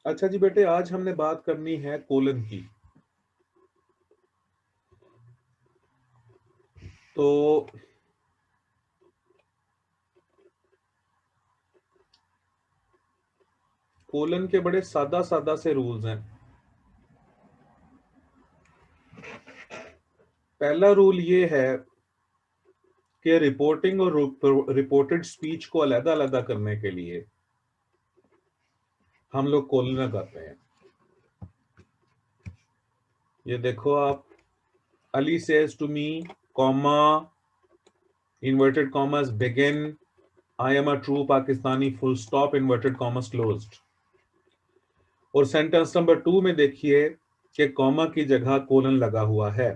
अच्छा जी बेटे, आज हमने बात करनी है कोलन की। तो कोलन के बड़े सादा सादा से रूल्स हैं। पहला रूल ये है कि रिपोर्टिंग और रिपोर्टेड स्पीच को अलग-अलग करने के लिए हम लोग कोलन लगाते हैं। ये देखो आप, Ali says to me, comma, inverted commas, begin, I am a true Pakistani, full stop, inverted commas closed. और सेंटेंस नंबर 2 में देखिए कि कॉमा की जगह कोलन लगा हुआ है।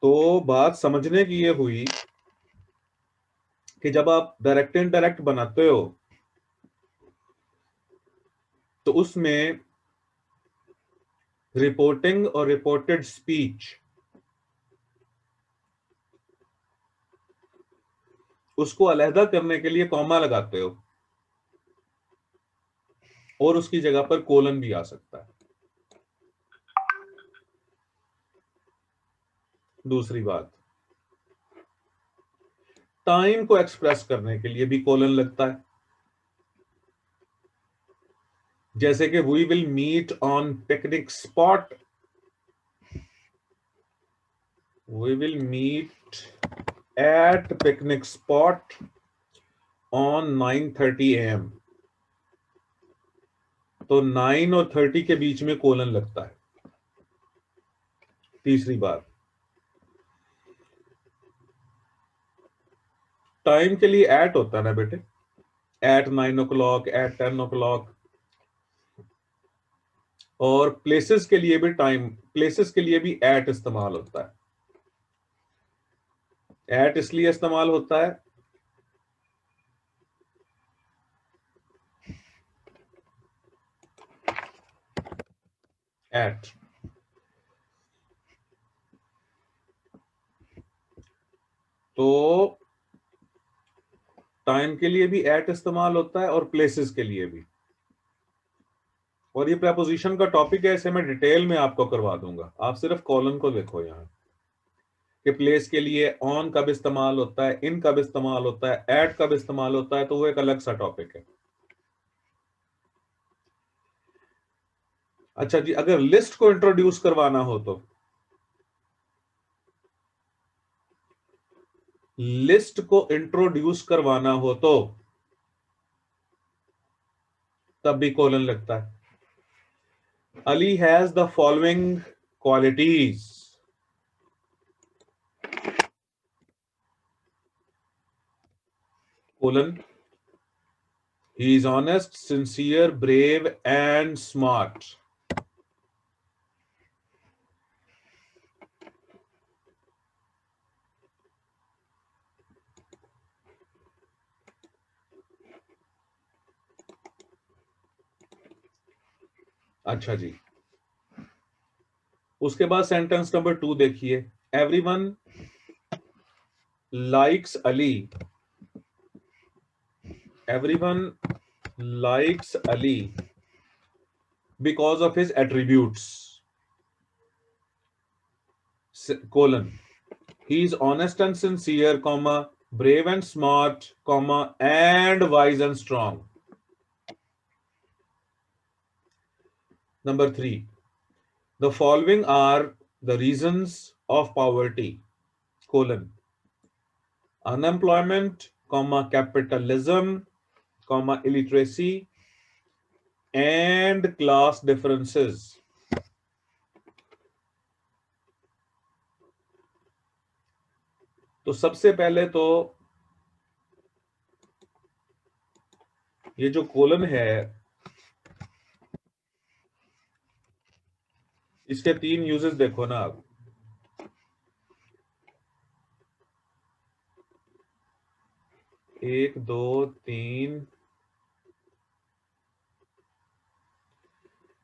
तो बात समझने की ये हुई कि जब आप डायरेक्ट इनडायरेक्ट बनाते हो तो उसमें रिपोर्टिंग और रिपोर्टेड स्पीच उसको अलहदा करने के लिए कॉमा लगाते हो और उसकी जगह पर कोलन भी आ सकता है। दूसरी बात, टाइम को एक्सप्रेस करने के लिए भी कोलन लगता है। जैसे कि we will meet on picnic spot, we will meet at picnic spot on 9:30 AM। तो 9 और 30 के बीच में कोलन लगता है। तीसरी बात, टाइम के लिए एट होता है ना बेटे, एट 9 o'clock, एट 10 o'clock। और प्लेसेस के लिए भी प्लेसेस के लिए भी एट इस्तेमाल होता है। एट इसलिए इस्तेमाल होता है एट, तो टाइम के लिए भी एट इस्तेमाल होता है और प्लेसेस के लिए भी। और ये प्रेपोजिशन का टॉपिक है, इसे मैं डिटेल में आपको करवा दूंगा। आप सिर्फ कॉलन को देखो यहां कि प्लेस के लिए ऑन कब इस्तेमाल होता है, इन कब इस्तेमाल होता है, एट कब इस्तेमाल होता है, तो वो एक अलग सा टॉपिक है। अच्छा जी, अगर लिस्ट को इंट्रोड्यूस करवाना हो तो लिस्ट को इंट्रोड्यूस करवाना हो तो तब भी कोलन लगता है। Ali has the following qualities, colon, he is honest, sincere, brave and smart. अच्छा जी, उसके बाद सेंटेंस नंबर 2 देखिए, everyone likes Ali, everyone likes Ali because of his attributes, colon, he is honest and sincere, comma, brave and smart, comma, and wise and strong. Number 3, the following are the reasons of poverty, colon, unemployment, comma, capitalism, comma, illiteracy, and class differences. तो सबसे पहले तो ये जो colon है इसके 3 uses देखो ना आप। एक, दो, तीन।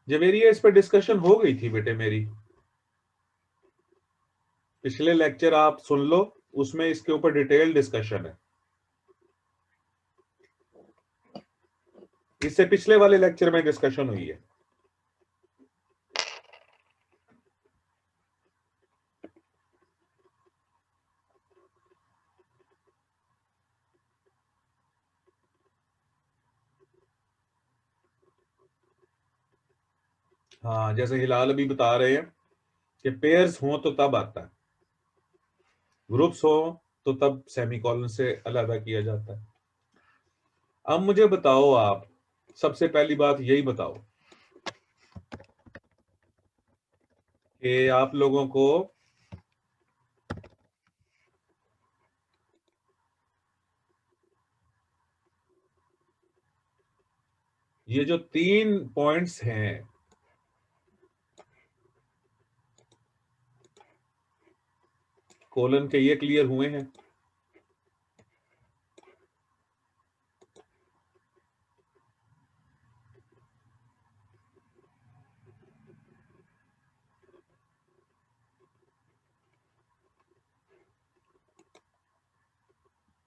जवेरिया, इस पर डिस्कशन हो गई थी बेटे मेरी। पिछले लेक्चर आप सुन लो, उसमें इसके ऊपर डिटेल डिस्कशन है। इससे पिछले वाले लेक्चर में डिस्कशन हुई है। हाँ, जैसे हिलाल अभी बता रहे हैं कि पेयर्स हो तो तब आता है, ग्रुप्स हो तो तब सेमीकोलन से अलग किया जाता है। अब मुझे बताओ, आप सबसे पहली बात यही बताओ कि आप लोगों को ये जो 3 पॉइंट्स हैं, कोलन के, ये क्लियर हुए हैं?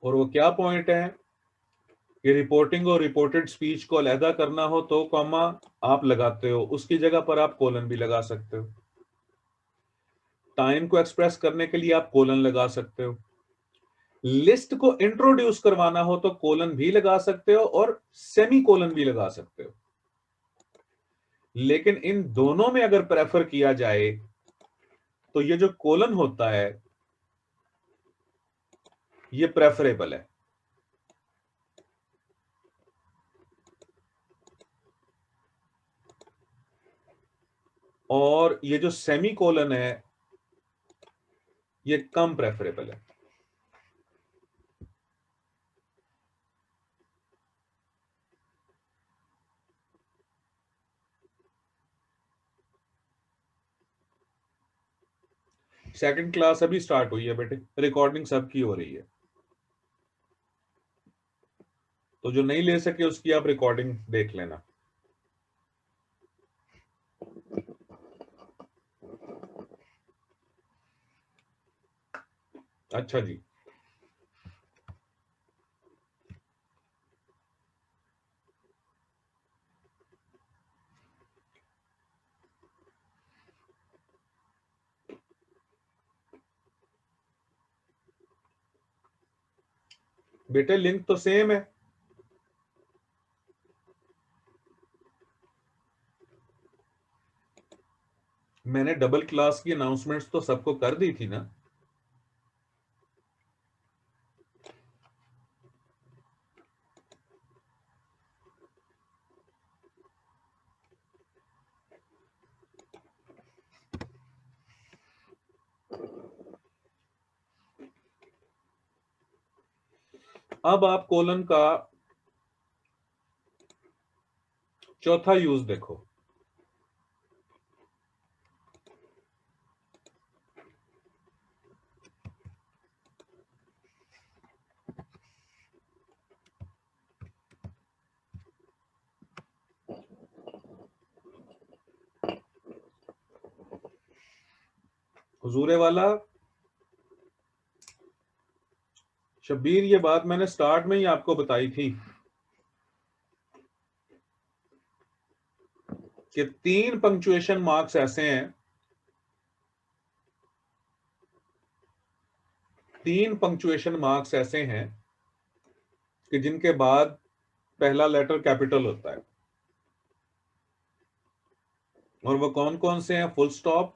और वो क्या पॉइंट है कि रिपोर्टिंग और रिपोर्टेड स्पीच को अलहदा करना हो तो कॉमा आप लगाते हो, उसकी जगह पर आप कोलन भी लगा सकते हो। टाइम को एक्सप्रेस करने के लिए आप कोलन लगा सकते हो। लिस्ट को इंट्रोड्यूस करवाना हो तो कोलन भी लगा सकते हो और सेमी कोलन भी लगा सकते हो। लेकिन इन दोनों में अगर प्रेफर किया जाए तो ये जो कोलन होता है ये प्रेफरेबल है। और ये जो सेमी कोलन है ये कम प्रेफरेबल है। सेकंड क्लास अभी स्टार्ट हुई है बेटे, रिकॉर्डिंग सबकी हो रही है, तो जो नहीं ले सके उसकी आप रिकॉर्डिंग देख लेना। अच्छा जी, बेटे लिंक तो सेम है। मैंने डबल क्लास की अनाउंसमेंट्स तो सबको कर दी थी ना। अब आप कोलन का चौथा यूज देखो। हुजूरे वाला शब्बीर, ये बात मैंने स्टार्ट में ही आपको बताई थी कि 3 पंक्चुएशन मार्क्स ऐसे हैं, 3 पंक्चुएशन मार्क्स ऐसे हैं कि जिनके बाद पहला लेटर कैपिटल होता है। और वो कौन कौन से हैं? फुल स्टॉप,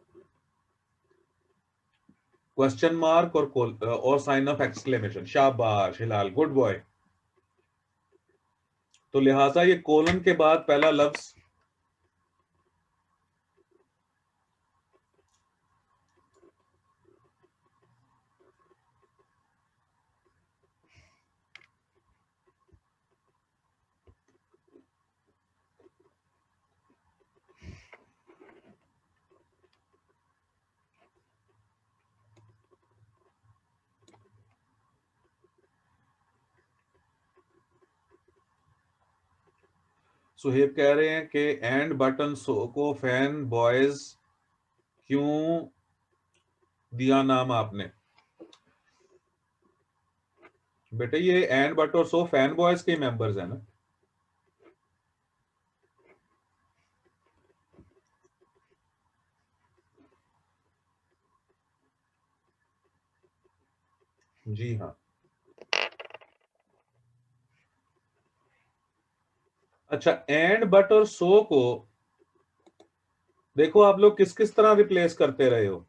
क्वेश्चन मार्क और साइन ऑफ एक्सक्लेमेशन। शाबाश हिलाल, गुड बॉय। तो लिहाजा ये कोलन के बाद पहला लफ्ज सुहेब कह रहे हैं कि एंड बटन सो को फैन बॉयज क्यों दिया नाम आपने। बेटे ये एंड बट और सो फैन बॉयज के मेंबर्स हैं ना। जी हाँ। अच्छा, एंड बट और सो को देखो आप लोग किस किस तरह रिप्लेस करते रहे हो।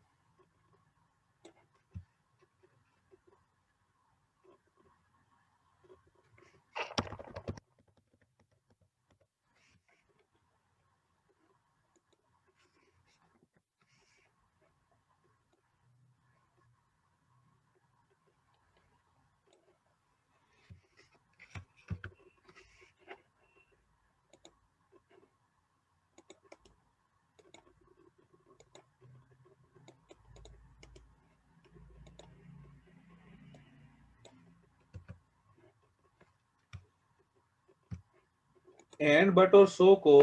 एंड बट और सो को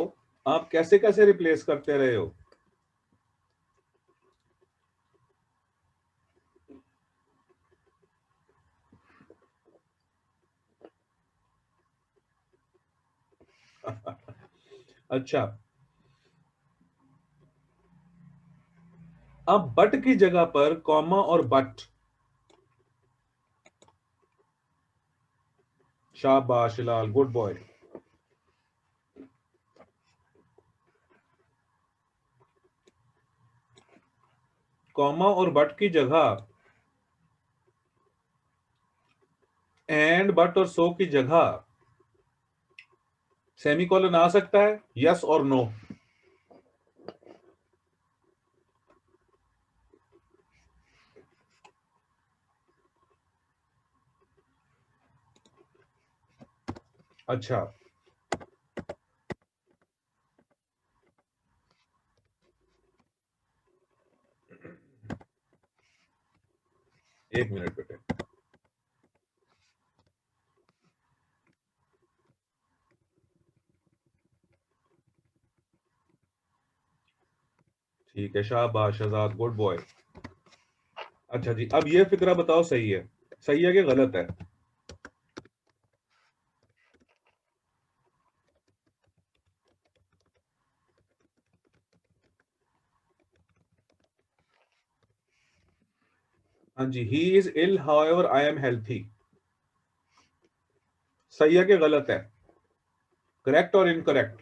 आप कैसे कैसे रिप्लेस करते रहे हो। अच्छा, अब बट की जगह पर कॉमा और बट। शाबाश लाल, गुड बॉय। कॉमा और बट की जगह एंड बट और सो की जगह सेमीकोलन आ सकता है, यस और नो। अच्छा, एक मिनट बेटे। ठीक है, शाबाश शहजाद, गुड बॉय। अच्छा जी, अब ये फिक्रा बताओ, सही है कि गलत है। हाँ जी, he is ill however I am healthy. सही है कि गलत है? करेक्ट और इनकरेक्ट?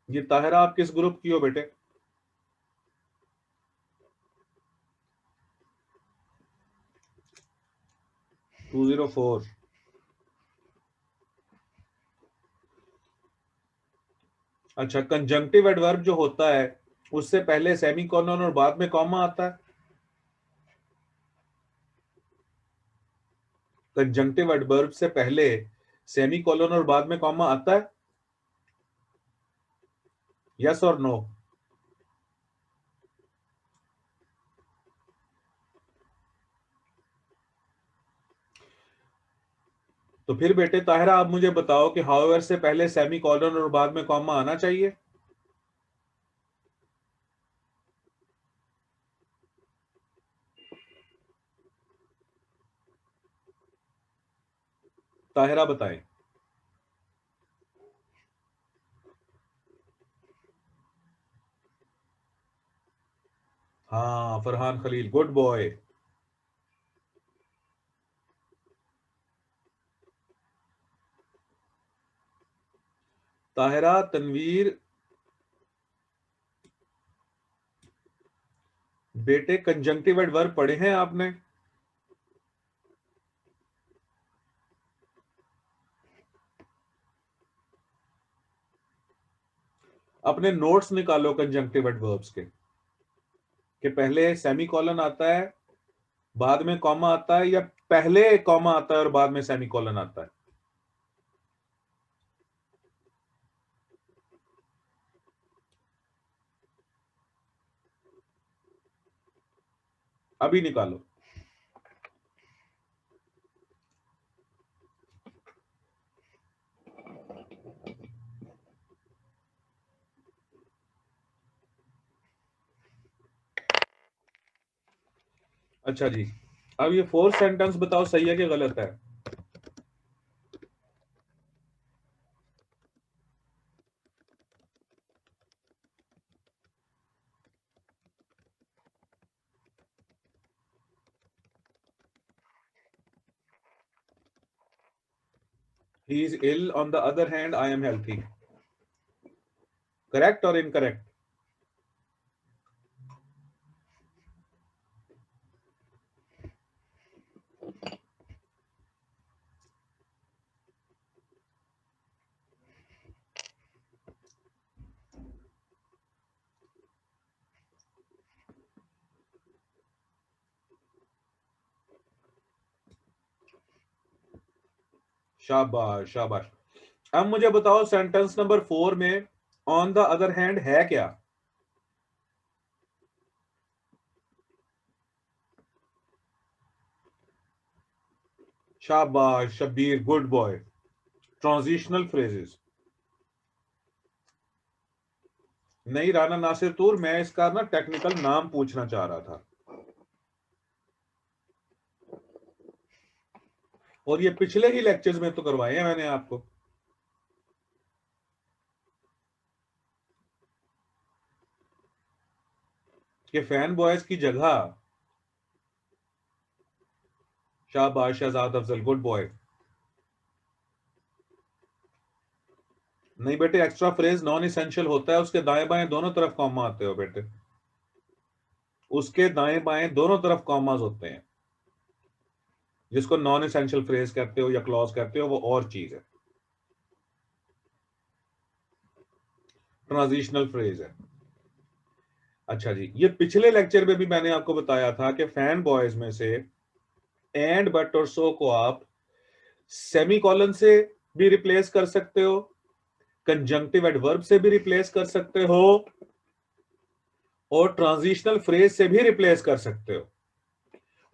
ये ताहिरा, आप किस ग्रुप की हो बेटे? 204। अच्छा, कंजंक्टिव एडवर्ब जो होता है उससे पहले सेमीकोलन और बाद में कॉमा आता है। कंजंक्टिव एडवर्ब से पहले सेमीकोलन और बाद में कॉमा आता है, यस और नो? तो फिर बेटे ताहिरा, आप मुझे बताओ कि हाउएवर से पहले सेमीकोलन और बाद में कॉमा आना चाहिए। ताहिरा बताएं। हाँ, फरहान खलील, गुड बॉय। ताहिरा, तनवीर, बेटे कंजंक्टिव एडवर्ब पढ़े हैं आपने? अपने नोट्स निकालो कंजंक्टिव एडवर्ब्स के, कि पहले सेमीकोलन आता है, बाद में कॉमा आता है, या पहले कॉमा आता है और बाद में सेमीकोलन आता है। अभी निकालो। अच्छा जी, अब ये फोर्थ सेंटेंस बताओ सही है कि गलत है? He is ill, on the other hand I am healthy. Correct or incorrect? शाबाश शाबाश। अब मुझे बताओ सेंटेंस नंबर 4 में ऑन द अदर हैंड है क्या? शाबाश Shabbir, good boy. Transitional phrases. नहीं राना नासिर तूर, मैं इसका ना टेक्निकल नाम पूछना चाह रहा था। और ये पिछले ही लेक्चर्स में तो करवाए हैं मैंने आपको। कि फैन बॉयज की जगह, शाबाश शहजाद अफजल, गुड बॉय। नहीं बेटे, एक्स्ट्रा फ्रेज नॉन इसेंशियल होता है, उसके दाएं बाएं दोनों तरफ कॉमा आते हो बेटे, उसके दाएं बाएं दोनों तरफ कॉमास होते हैं। जिसको नॉन इसेंशियल फ्रेज कहते हो या क्लॉज कहते हो वो और चीज है, ट्रांजिशनल फ्रेज है। अच्छा जी, ये पिछले लेक्चर में भी मैंने आपको बताया था कि फैन बॉयज में से एंड बट और सो को आप सेमी कॉलन से भी रिप्लेस कर सकते हो, कंजंक्टिव एडवर्ब से भी रिप्लेस कर सकते हो, और ट्रांजिशनल फ्रेज से भी रिप्लेस कर सकते हो।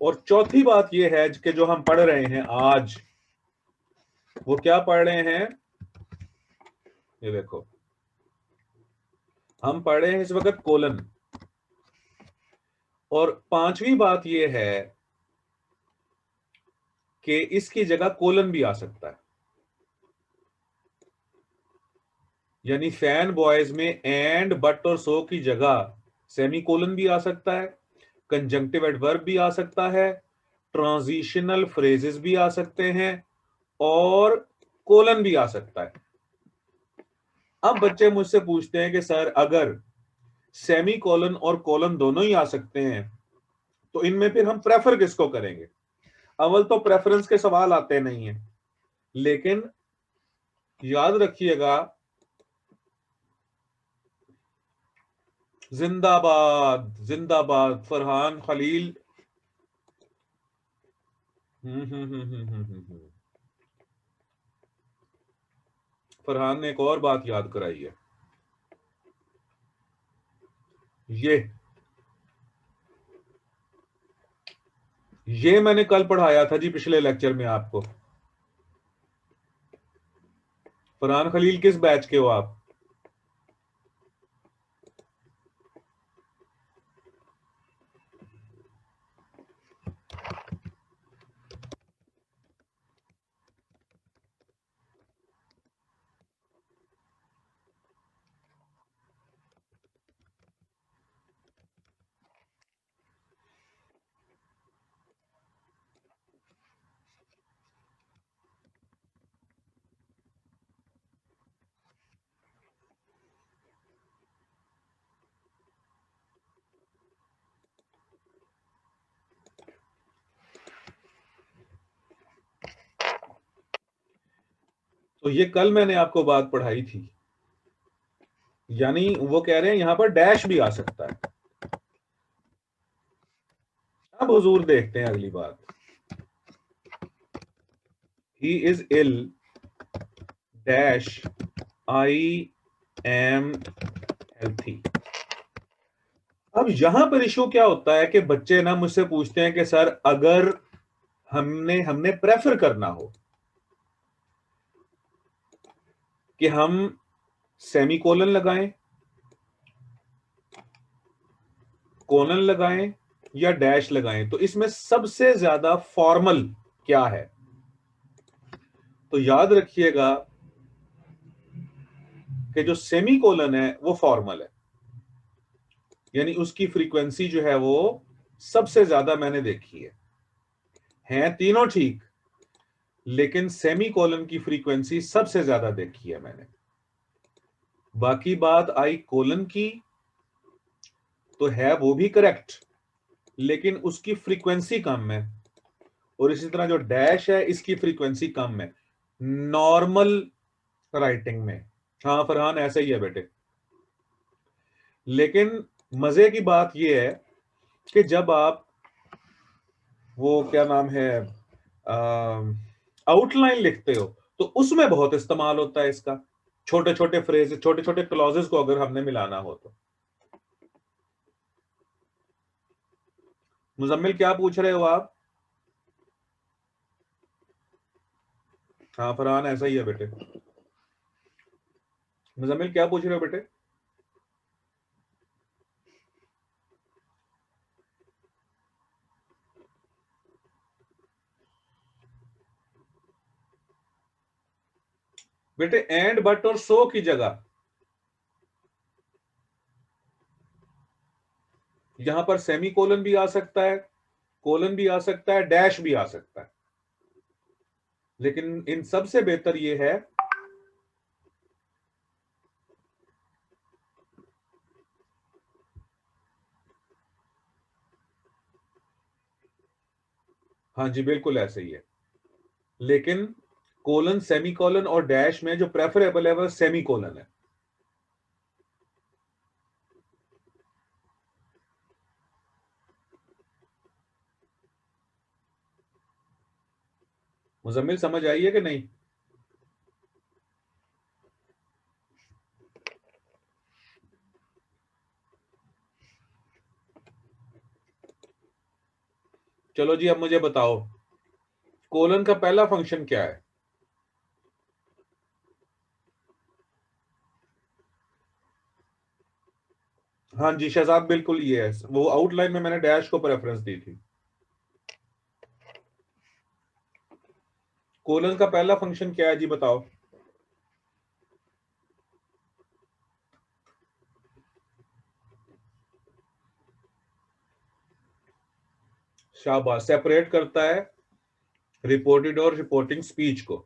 और चौथी बात यह है कि जो हम पढ़ रहे हैं आज, वो क्या पढ़ रहे हैं? ये देखो, हम पढ़ रहे हैं इस वक्त कोलन। और पांचवी बात यह है कि इसकी जगह कोलन भी आ सकता है। यानी फैन बॉयज में एंड बट और सो की जगह सेमी कोलन भी आ सकता है, कंजंक्टिव एडवर्ब भी आ सकता है, ट्रांजिशनल फ्रेजेस भी आ सकते हैं, और कोलन भी आ सकता है। अब बच्चे मुझसे पूछते हैं कि सर अगर सेमी कोलन और कोलन दोनों ही आ सकते हैं तो इनमें फिर हम प्रेफर किसको करेंगे? अव्वल तो प्रेफरेंस के सवाल आते नहीं है, लेकिन याद रखिएगा, जिंदाबाद जिंदाबाद फरहान खलील। फरहान ने एक और बात याद कराई है, ये मैंने कल पढ़ाया था जी पिछले लेक्चर में आपको। फरहान खलील, किस बैच के हो आप? तो ये कल मैंने आपको बात पढ़ाई थी, यानी वो कह रहे हैं यहां पर डैश भी आ सकता है। अब हुजूर देखते हैं अगली बात, he is ill dash I am healthy. अब यहां पर इशू क्या होता है कि बच्चे ना मुझसे पूछते हैं कि सर अगर हमने हमने प्रेफर करना हो कि हम सेमी कोलन लगाएं, कोलन लगाएं, या डैश लगाएं, तो इसमें सबसे ज्यादा फॉर्मल क्या है? तो याद रखिएगा कि जो सेमी कोलन है वो फॉर्मल है, यानी उसकी फ्रीक्वेंसी जो है वो सबसे ज्यादा मैंने देखी है तीनों ठीक, लेकिन सेमी कोलन की फ्रीक्वेंसी सबसे ज्यादा देखी है मैंने। बाकी बात आई कोलन की, तो है वो भी करेक्ट, लेकिन उसकी फ्रीक्वेंसी कम है। और इसी तरह जो डैश है इसकी फ्रीक्वेंसी कम है नॉर्मल राइटिंग में। हाँ फरहान, ऐसा ही है बेटे। लेकिन मजे की बात यह है कि जब आप वो क्या नाम है आउटलाइन लिखते हो तो उसमें बहुत इस्तेमाल होता है इसका, छोटे छोटे फ्रेज, छोटे छोटे क्लॉजेस को अगर हमने मिलाना हो तो। मुजम्मिल क्या पूछ रहे हो आप? हाँ फरहान, ऐसा ही है बेटे। मुजम्मिल क्या पूछ रहे हो बेटे? बेटे एंड, बट और सो की जगह यहां पर सेमी कोलन भी आ सकता है, कोलन भी आ सकता है, डैश भी आ सकता है, लेकिन इन सबसे बेहतर यह है हाँ जी बिल्कुल ऐसे ही है, लेकिन कोलन, सेमी कोलन और डैश में जो प्रेफरेबल है वह सेमी कोलन है। मुजम्मिल समझ आई है कि नहीं? चलो जी, अब मुझे बताओ कोलन का पहला फंक्शन क्या है? हाँ जी शहजाद, बिल्कुल ये है, वो आउटलाइन में मैंने डैश को प्रेफरेंस दी थी। कोलन का पहला फंक्शन क्या है जी, बताओ। शाबाश, सेपरेट करता है रिपोर्टेड और रिपोर्टिंग स्पीच को।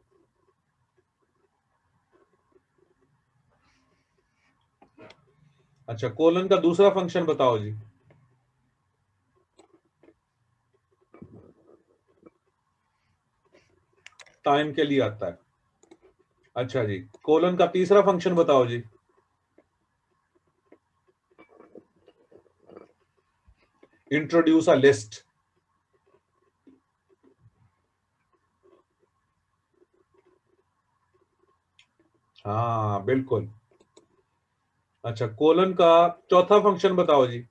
अच्छा, कोलन का दूसरा फंक्शन बताओ जी। टाइम के लिए आता है। अच्छा जी, कोलन का तीसरा फंक्शन बताओ जी। Introduce a list. हाँ बिल्कुल। अच्छा, कोलन का चौथा फंक्शन बताओ जी।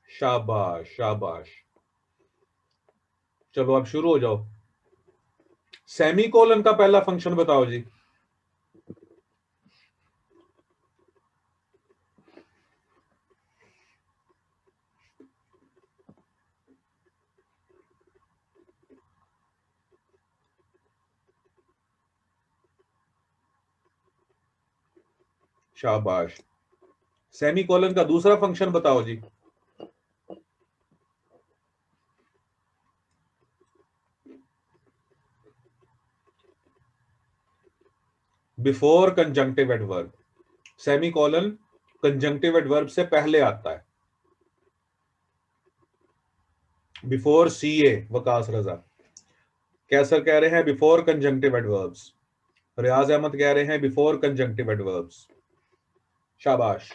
शाबाश शाबाश। चलो अब शुरू हो जाओ। सेमी कोलन का पहला फंक्शन बताओ जी। शाबाश। सेमी कोलन का दूसरा फंक्शन बताओ जी। Before conjunctive adverb. Semicolon conjunctive adverb से पहले आता है। बिफोर सी ए, वकास रजा। कैसर कह रहे हैं बिफोर कंजंक्टिव एडवर्ब्स। रियाज अहमद कह रहे हैं बिफोर कंजंक्टिव एडवर्ब्स। शाबाश।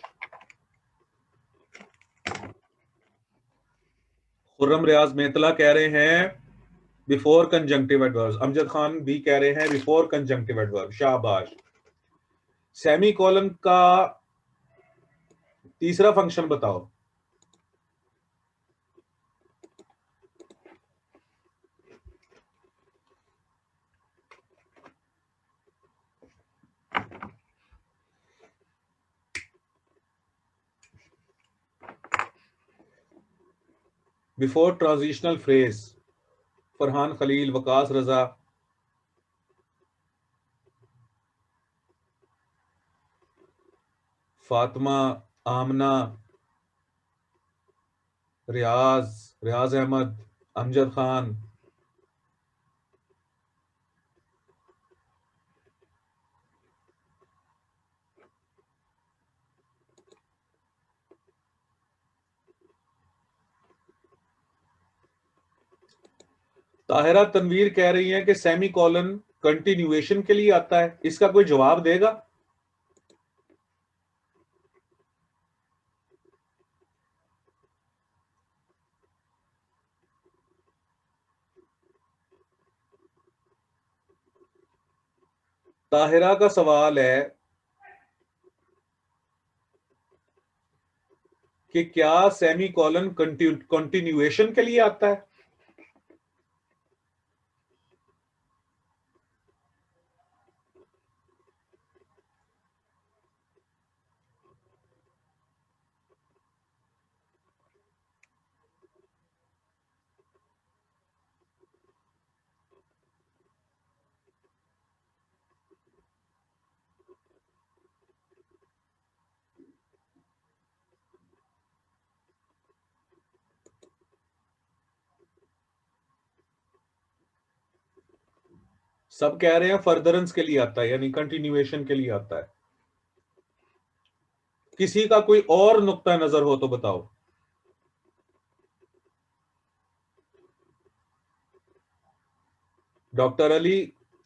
खुर्रम रियाज मेतला कह रहे हैं before conjunctive adverbs. Amjad Khan भी कह रहे हैं बिफोर कंजंक्टिव एडवर्ब। शाबाश। सेमी कॉलन का तीसरा फंक्शन बताओ। Before transitional phrase, Farhan Khalil, Waqas Raza, Fatima, Amna, Riaz, Riaz Ahmad, Amjad Khan. Tahira Tanveer कह रही हैं कि सेमी कॉलन कंटिन्यूएशन के लिए आता है, इसका कोई जवाब देगा? ताहिरा का सवाल है कि क्या सेमी कॉलन कंटिन्यूएशन के लिए आता है? सब कह रहे हैं फर्दरेंस के लिए आता है, यानी कंटिन्यूएशन के लिए आता है। किसी का कोई और नुक्ता नजर हो तो बताओ। डॉक्टर अली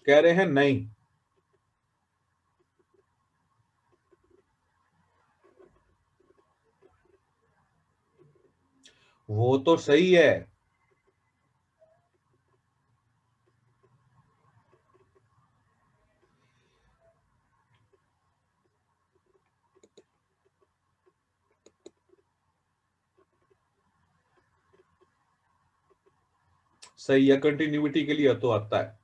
कह रहे हैं नहीं। वो तो सही है। सही है, कंटिन्यूटी के लिए तो आता है।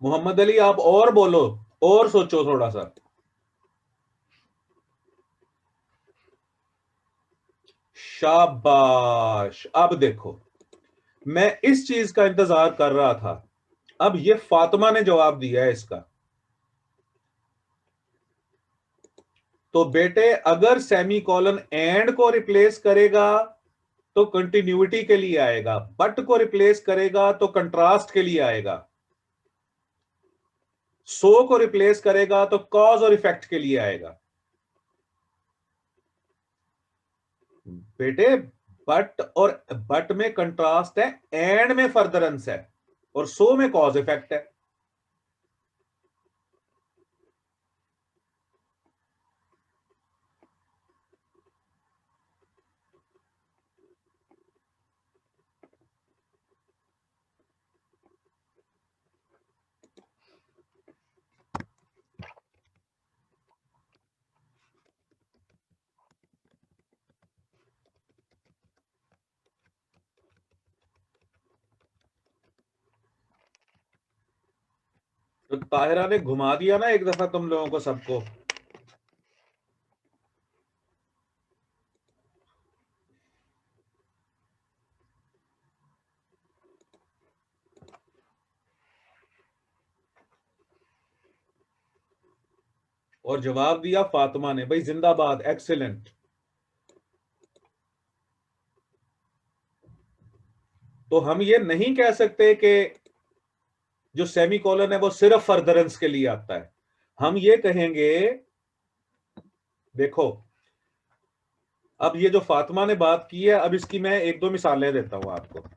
मोहम्मद अली आप और बोलो, और सोचो थोड़ा सा। शाबाश, अब देखो, मैं इस चीज का इंतजार कर रहा था। अब ये फातिमा ने जवाब दिया है इसका। तो बेटे अगर सेमी कॉलन एंड को रिप्लेस करेगा तो कंटिन्यूटी के लिए आएगा, बट को रिप्लेस करेगा तो कंट्रास्ट के लिए आएगा, सो को रिप्लेस करेगा तो कॉज और इफेक्ट के लिए आएगा। बेटे बट में कंट्रास्ट है, एंड में फर्दरेंस है, और सो में कॉज इफेक्ट है। तो ताहिरा ने घुमा दिया ना एक दफा तुम लोगों को सबको। और जवाब दिया फातिमा ने। भाई जिंदाबाद, एक्सीलेंट। तो हम ये नहीं कह सकते कि जो सेमी कॉलन है वो सिर्फ फर्दरेंस के लिए आता है। हम ये कहेंगे, देखो, अब ये जो फातिमा ने बात की है, अब इसकी मैं एक दो मिसालें देता हूं आपको।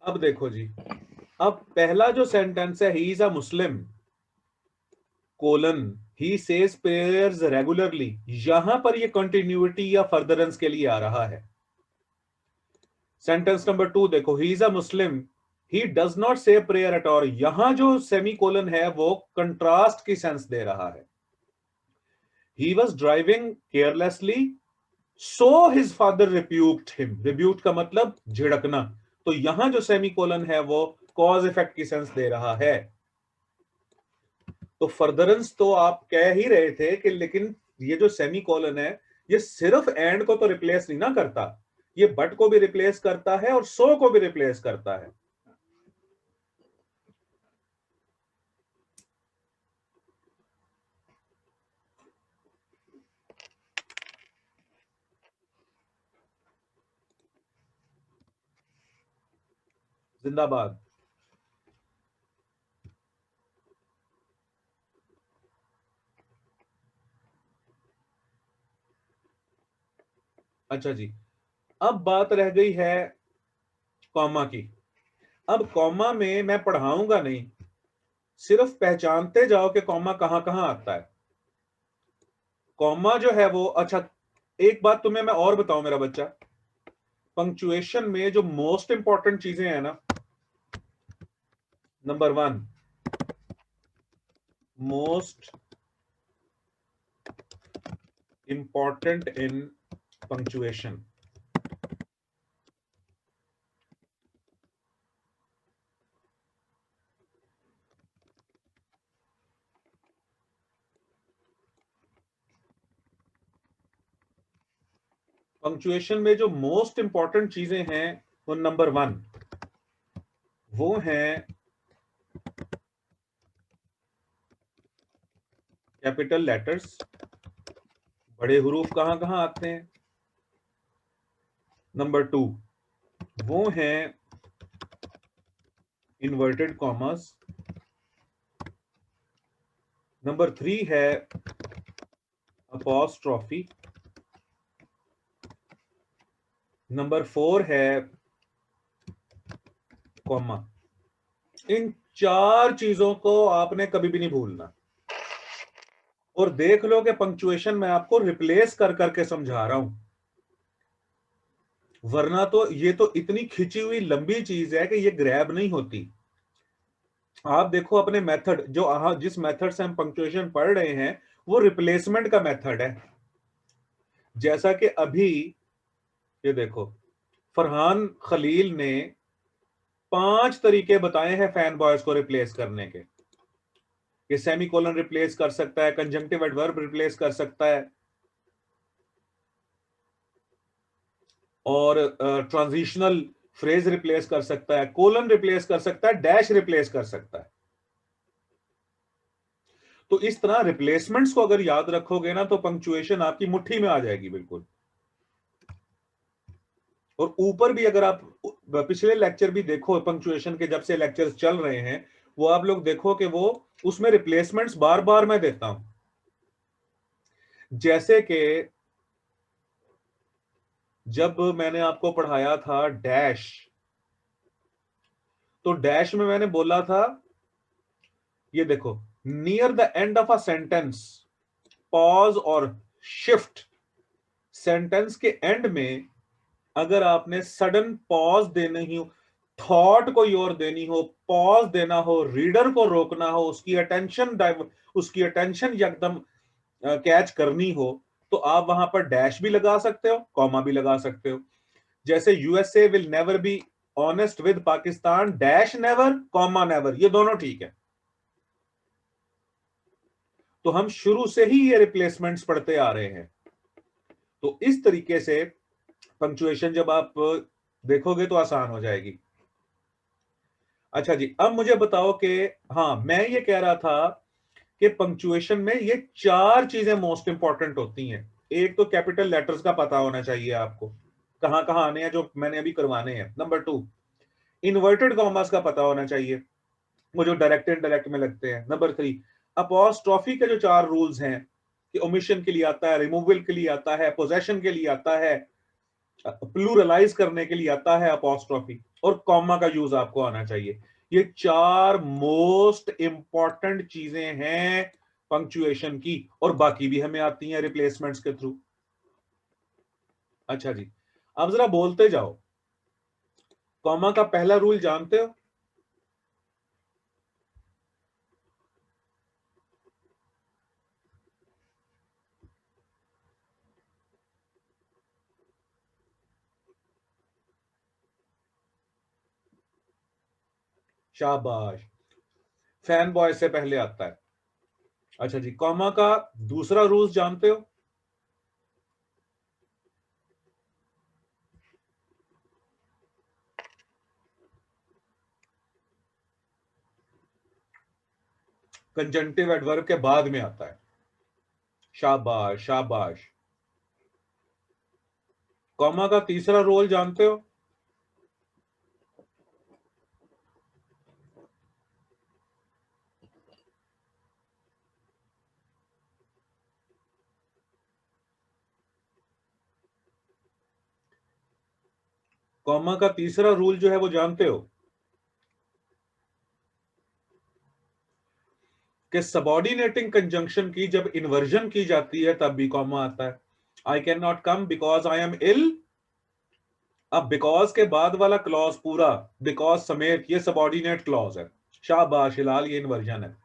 अब देखो जी, अब पहला जो सेंटेंस है, he is a Muslim colon he says prayers regularly, यहां पर ये कंटिन्यूटी या फर्दरेंस के लिए आ रहा है। सेंटेंस नंबर 2 देखो, ही is a Muslim he does not से प्रेयर एट ऑल, यहां जो सेमी कोलन है वो कंट्रास्ट की सेंस दे रहा है। He was driving carelessly so his father rebuked him, rebuked का मतलब झिड़कना, तो यहां जो सेमी कोलन है वो कॉज इफेक्ट की सेंस दे रहा है। तो फर्दरेंस तो आप कह ही रहे थे कि, लेकिन ये जो सेमी कोलन है ये सिर्फ एंड को तो रिप्लेस नहीं ना करता, ये बट को भी रिप्लेस करता है और सो को भी रिप्लेस करता है। जिंदाबाद। अच्छा जी, अब बात रह गई है कॉमा की। अब कॉमा में मैं पढ़ाऊंगा नहीं, सिर्फ पहचानते जाओ कि कॉमा कहां कहां आता है। कॉमा जो है वो, अच्छा एक बात तुम्हें मैं और बताऊं मेरा बच्चा, पंक्चुएशन में जो मोस्ट इंपॉर्टेंट चीजें हैं ना, number 1 most important in punctuation, punctuation में जो मोस्ट इंपॉर्टेंट चीजें हैं वो नंबर 1 वो हैं कैपिटल लेटर्स। बड़े हरूफ कहां कहां आते हैं? नंबर 2 वो हैं इन्वर्टेड कॉमर्स। नंबर 3 है अपॉस्ट्रॉफी। नंबर 4 है कॉमा। इन 4 चीजों को आपने कभी भी नहीं भूलना, और देख लो कि पंक्चुएशन मैं आपको रिप्लेस कर करके समझा रहा हूं, वरना तो ये तो इतनी खिंची हुई लंबी चीज है कि ये ग्रैब नहीं होती। आप देखो अपने मेथड, जो जिस मेथड से हम पंक्चुएशन पढ़ रहे हैं वो रिप्लेसमेंट का मेथड है। जैसा कि अभी ये देखो, फरहान खलील ने 5 तरीके बताए हैं फैन बॉयज को रिप्लेस करने के। ये सेमीकोलन रिप्लेस कर सकता है, कंजंक्टिव एडवर्ब रिप्लेस कर सकता है, और ट्रांजिशनल फ्रेज रिप्लेस कर सकता है, कोलन रिप्लेस कर सकता है, डैश रिप्लेस कर सकता है। तो इस तरह रिप्लेसमेंट्स को अगर याद रखोगे ना तो पंक्चुएशन आपकी मुट्ठी में आ जाएगी बिल्कुल। और ऊपर भी अगर आप पिछले लेक्चर भी देखो पंक्चुएशन के, जब से लेक्चर्स चल रहे हैं वो आप लोग देखो कि वो उसमें रिप्लेसमेंट्स बार बार मैं देता हूं। जैसे कि जब मैंने आपको पढ़ाया था डैश, तो डैश में मैंने बोला था, ये देखो, near the end of a sentence pause और शिफ्ट। सेंटेंस के एंड में अगर आपने सडन पॉज देनी हो, थॉट कोई और देनी हो, पॉज देना हो, रीडर को रोकना हो, उसकी अटेंशन एकदम कैच करनी हो, तो आप वहां पर डैश भी लगा सकते हो, कॉमा भी लगा सकते हो। जैसे USA will never be honest with Pakistan dash never comma never, ये दोनों ठीक है। तो हम शुरू से ही ये रिप्लेसमेंट्स पढ़ते आ रहे हैं। तो इस तरीके से पंक्चुएशन जब आप देखोगे तो आसान हो जाएगी। अच्छा जी, अब मुझे बताओ कि, हाँ मैं ये कह रहा था कि पंक्चुएशन में ये 4 चीजें मोस्ट इंपॉर्टेंट होती हैं। एक तो कैपिटल लेटर्स का पता होना चाहिए आपको, कहां कहां आने हैं, जो मैंने अभी करवाने हैं। नंबर 2 इन्वर्टेड कॉमर्स का पता होना चाहिए, वो जो डायरेक्ट इनडायरेक्ट में लगते हैं। नंबर 3 अपॉस्ट्रॉफी के जो 4 रूल्स हैं कि ओमिशन के लिए आता है, रिमूवल के लिए आता है, पोजेशन के लिए आता है, प्लूरलाइज करने के लिए आता है अपोस्ट्रोफी, और कॉमा का यूज आपको आना चाहिए। ये 4 मोस्ट इंपॉर्टेंट चीजें हैं पंक्चुएशन की, और बाकी भी हमें आती हैं रिप्लेसमेंट्स के थ्रू। अच्छा जी, अब जरा बोलते जाओ, कॉमा का पहला रूल जानते हो? शाबाश, फैन बॉय से पहले आता है। अच्छा जी, कॉमा का दूसरा रूल जानते हो? कंजंक्टिव एडवर्ब के बाद में आता है। शाबाश शाबाश। कॉमा का तीसरा रोल जानते हो? कॉमा का तीसरा रूल जो है वो जानते हो कि सबऑर्डिनेटिंग कंजंक्शन की जब इन्वर्जन की जाती है तब भी कॉमा आता है। I can not come because I am ill. अब बिकॉज के बाद वाला क्लॉज पूरा, बिकॉज समेत, ये सबऑर्डिनेट क्लॉज है। शाबाश हिलाल, ये इन्वर्जन है।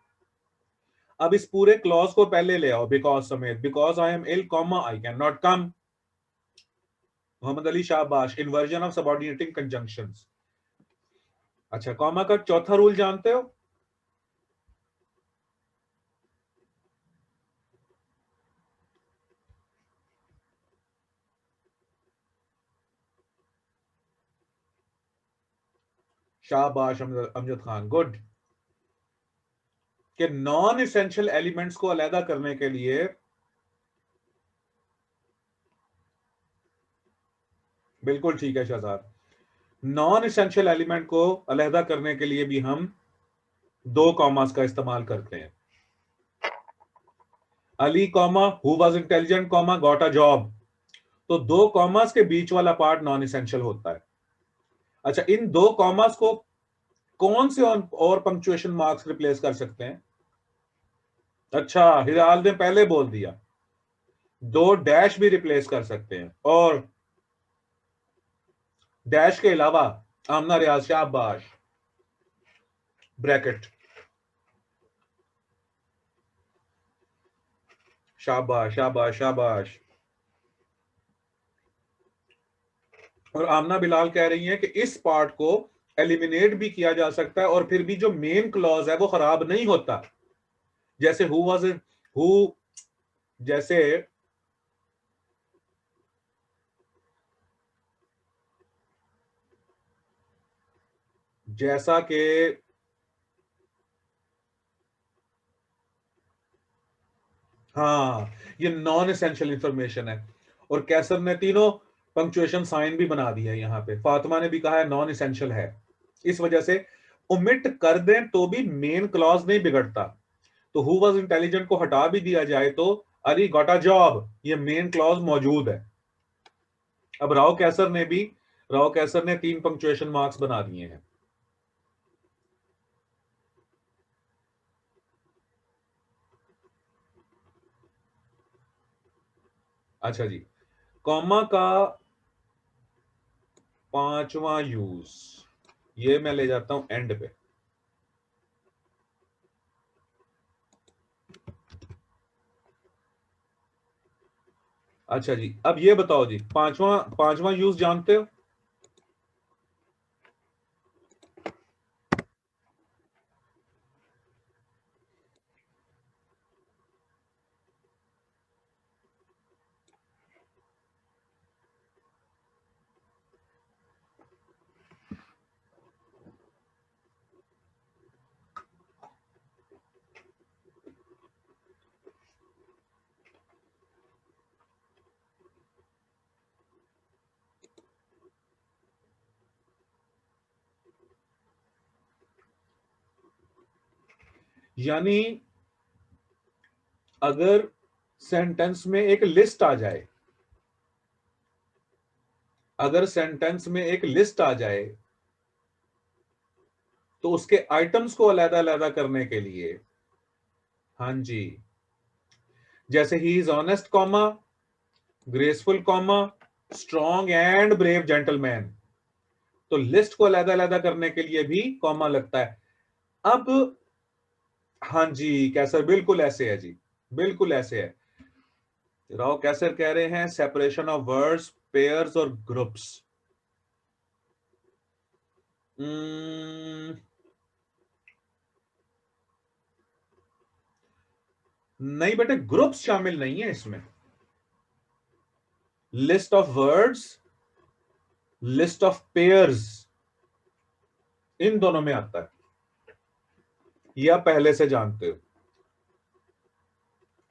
अब इस पूरे क्लॉज को पहले ले आओ, बिकॉज समेत, because I am ill comma I can not come. Mohammed Ali शाबाश, इन्वर्जन ऑफ सबऑर्डिनेटिंग कंजंक्शंस। अच्छा, कॉमा का चौथा रूल जानते हो? शाबाश अमजद खान, गुड। कि नॉन इसेंशियल एलिमेंट्स को अलहदा करने के लिए, बिल्कुल ठीक है शहजाद, नॉन इसेंशियल एलिमेंट को अलहदा करने के लिए भी हम 2 कॉमास का इस्तेमाल करते हैं। Ali comma who was intelligent comma got a job, तो 2 कॉमास के बीच वाला पार्ट नॉन इसेंशियल होता है। अच्छा, इन 2 कॉमास को कौन से और पंक्चुएशन मार्क्स रिप्लेस कर सकते हैं? अच्छा, हिलाल ने पहले बोल दिया, 2 डैश भी रिप्लेस कर सकते हैं, और डैश के अलावा आमना रियाज शाबाश, ब्रैकेट। शाबाश शाबाश शाबाश। और आमना बिलाल कह रही हैं कि इस पार्ट को एलिमिनेट भी किया जा सकता है और फिर भी जो मेन क्लॉज है वो खराब नहीं होता। जैसे हु वाज इट, हु, जैसे जैसा कि, हाँ, ये नॉन एसेंशियल इंफॉर्मेशन है, और कैसर ने तीनों पंक्चुएशन साइन भी बना दिया है यहाँ पे। फातिमा ने भी कहा है नॉन एसेंशियल है, इस वजह से ओमिट कर दें तो भी मेन क्लॉज नहीं बिगड़ता। तो हु वाज इंटेलिजेंट को हटा भी दिया जाए तो अली गॉट अ जॉब, ये मेन क्लॉज मौजूद है। अब राव कैसर ने 3 पंक्चुएशन मार्क्स बना दिए हैं। अच्छा जी, कॉमा का 5वां यूज, ये मैं ले जाता हूं एंड पे। अच्छा जी, अब ये बताओ जी, पांचवां यूज जानते हो? यानी अगर सेंटेंस में एक लिस्ट आ जाए अगर सेंटेंस में एक लिस्ट आ जाए तो उसके आइटम्स को अलग अलग करने के लिए, हाँ जी, जैसे he is honest comma, graceful comma, strong and brave gentleman, तो लिस्ट को अलग अलग करने के लिए भी कॉमा लगता है। अब हाँ जी कैसर, बिल्कुल ऐसे है जी, बिल्कुल ऐसे है। राव कैसर कह रहे हैं सेपरेशन ऑफ वर्ड्स, पेयर्स और ग्रुप्स। नहीं बेटे, ग्रुप्स शामिल नहीं है इसमें। List of words, list of pairs, इन दोनों में आता है, या पहले से जानते हो।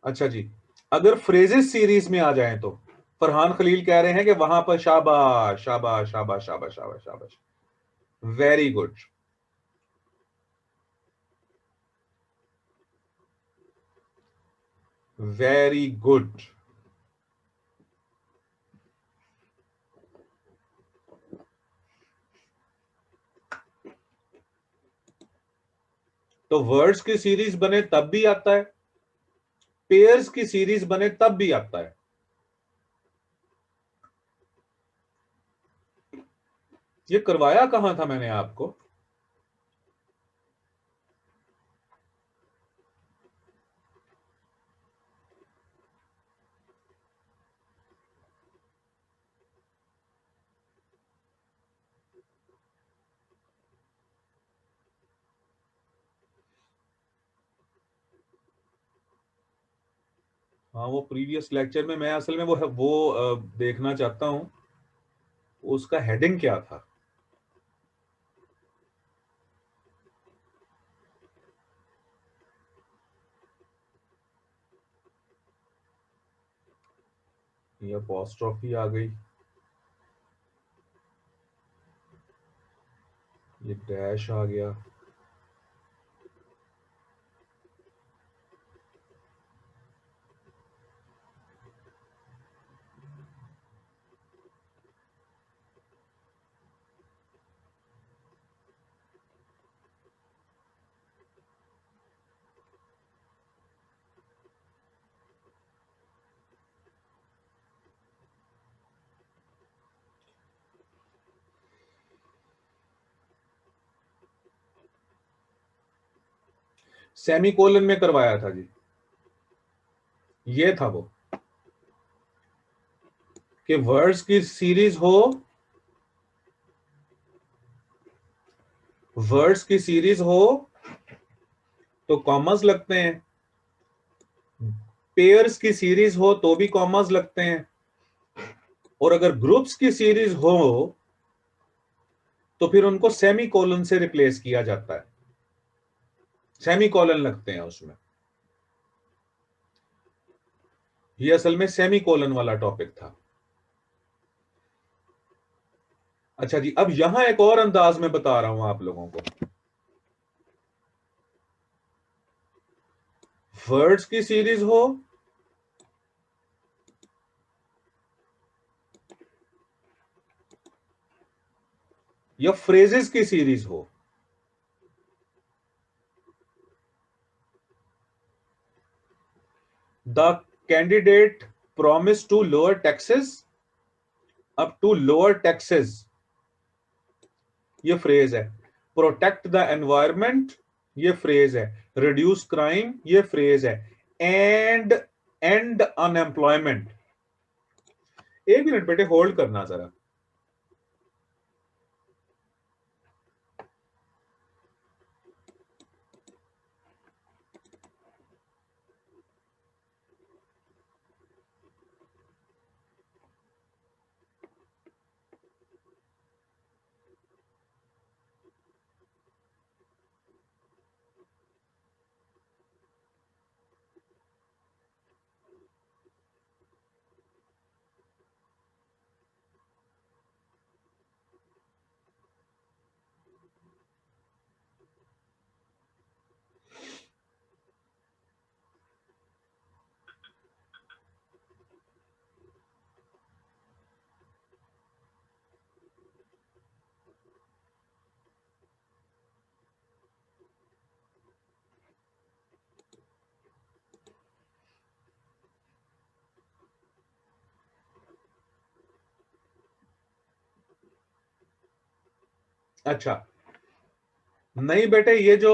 अच्छा जी, अगर फ्रेजेस सीरीज में आ जाएं तो फरहान खलील कह रहे हैं कि वहां पर शाबाश शाबाश शाबाश शाबाश शाबाश शाबाश, वेरी गुड। Very good. तो वर्ड्स की सीरीज बने तब भी आता है, पेयर्स की सीरीज बने तब भी आता है। ये करवाया कहां था मैंने आपको? हाँ वो प्रीवियस लेक्चर में, मैं असल में वो देखना चाहता हूं उसका हेडिंग क्या था। ये अपॉस्ट्रोफी आ गई, ये डैश आ गया। सेमी कोलन में करवाया था जी, ये था वो कि वर्ड्स की सीरीज हो, वर्ड्स की सीरीज हो तो कॉमर्स लगते हैं, पेयर्स की सीरीज हो तो भी कॉमर्स लगते हैं, और अगर ग्रुप्स की सीरीज हो तो फिर उनको सेमी कोलन से रिप्लेस किया जाता है, सेमी कोलन लगते हैं उसमें। ये असल में सेमी कोलन वाला टॉपिक था। अच्छा जी, अब यहां एक और अंदाज में बता रहा हूं आप लोगों को। वर्ड्स की सीरीज हो या फ्रेजेस की सीरीज हो, the candidate promise to lower taxes up to lower taxes, ये फ्रेज है। प्रोटेक्ट द एनवायरमेंट, ये फ्रेज है। रिड्यूस क्राइम, ये फ्रेज है। And end unemployment. एक मिनट बेटे होल्ड करना जरा। अच्छा नहीं बेटे, ये जो